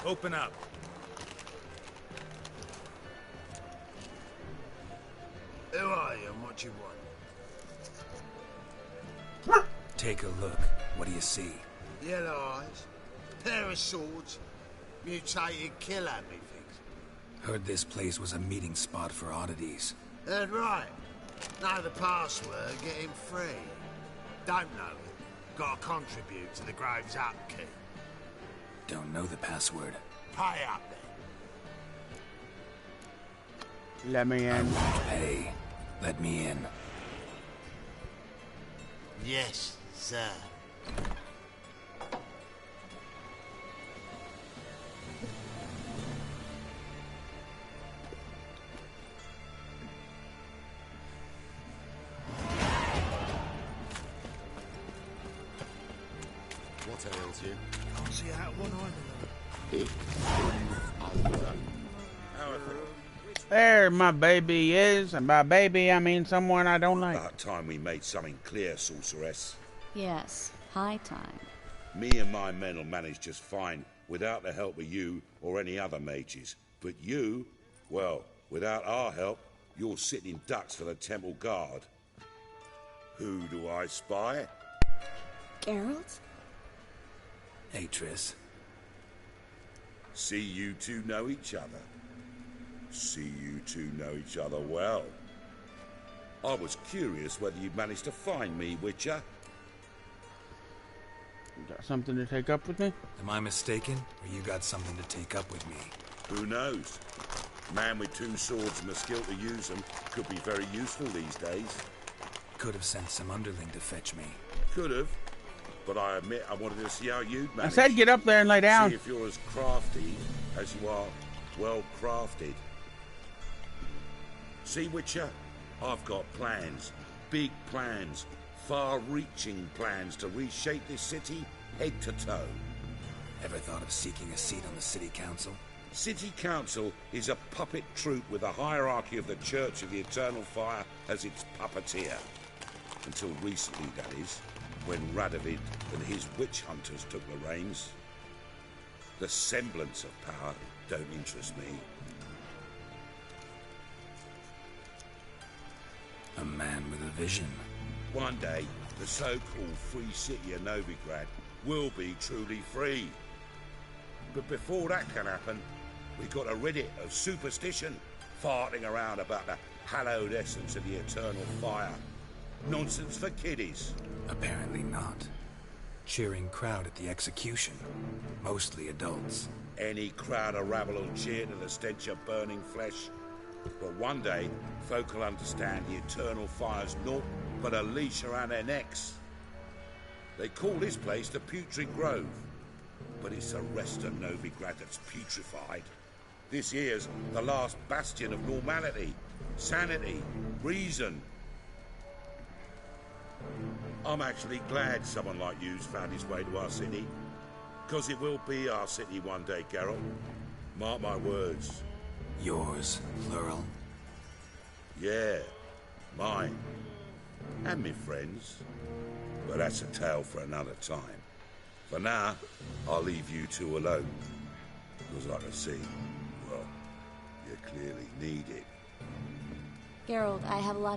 Speaker 4: Open up.
Speaker 10: Who are you and what do you want?
Speaker 4: Take a look. What do you see?
Speaker 10: Yellow eyes, pair of swords, mutated killer, methinks.
Speaker 4: Heard this place was a meeting spot for oddities.
Speaker 10: Heard right. Know the password, get him free. Don't know it. Gotta contribute to the Grove's upkeep.
Speaker 4: Don't know the password.
Speaker 10: Pay up then.
Speaker 2: Let me in.
Speaker 4: I won't pay. Let me in.
Speaker 10: Yes, sir.
Speaker 14: What ails you?
Speaker 10: Can't see out one either.
Speaker 2: There my baby is, and by baby I mean someone I don't like.
Speaker 3: About time we made something clear, sorceress.
Speaker 1: Yes, high time.
Speaker 3: Me and my men will manage just fine without the help of you or any other mages. But you, well, without our help, you're sitting ducks for the temple guard. Who do I spy?
Speaker 12: Geralt?
Speaker 4: Hey, Triss.
Speaker 3: See you two know each other. See you two know each other well. I was curious whether you'd managed to find me, Witcher.
Speaker 2: You got something to take up with me?
Speaker 4: Am I mistaken, or you got something to take up with me?
Speaker 3: Who knows? Man with two swords and the skill to use them could be very useful these days.
Speaker 4: Could have sent some underling to fetch me.
Speaker 3: Could have. But I admit I wanted to see how you'd manage.
Speaker 2: I said get up there and lay down.
Speaker 3: See if you're as crafty as you are well crafted. See, Witcher, I've got plans. Big plans. Far-reaching plans to reshape this city head to toe.
Speaker 4: Ever thought of seeking a seat on the city council?
Speaker 3: City council is a puppet troupe with a hierarchy of the Church of the Eternal Fire as its puppeteer. Until recently, that is. When Radovid and his witch hunters took the reins. The semblance of power don't interest me.
Speaker 4: A man with a vision.
Speaker 3: One day, the so-called free city of Novigrad will be truly free. But before that can happen, we've got to rid it of superstition, farting around about the hallowed essence of the eternal fire. Nonsense for kiddies.
Speaker 4: Apparently not. Cheering crowd at the execution. Mostly adults.
Speaker 3: Any crowd of rabble will cheer to the stench of burning flesh. But one day, folk will understand the eternal fire's naught but a leash around their necks. They call this place the Putrid Grove. But it's the rest of Novigrad that's putrefied. This here's the last bastion of normality, sanity, reason. I'm actually glad someone like you's found his way to our city. Because it will be our city one day, Geralt. Mark my words.
Speaker 4: Yours, plural?
Speaker 3: Yeah, mine. And me friends. But that's a tale for another time. For now, I'll leave you two alone. Because I can see, well, you clearly need it.
Speaker 1: Geralt, I have a lot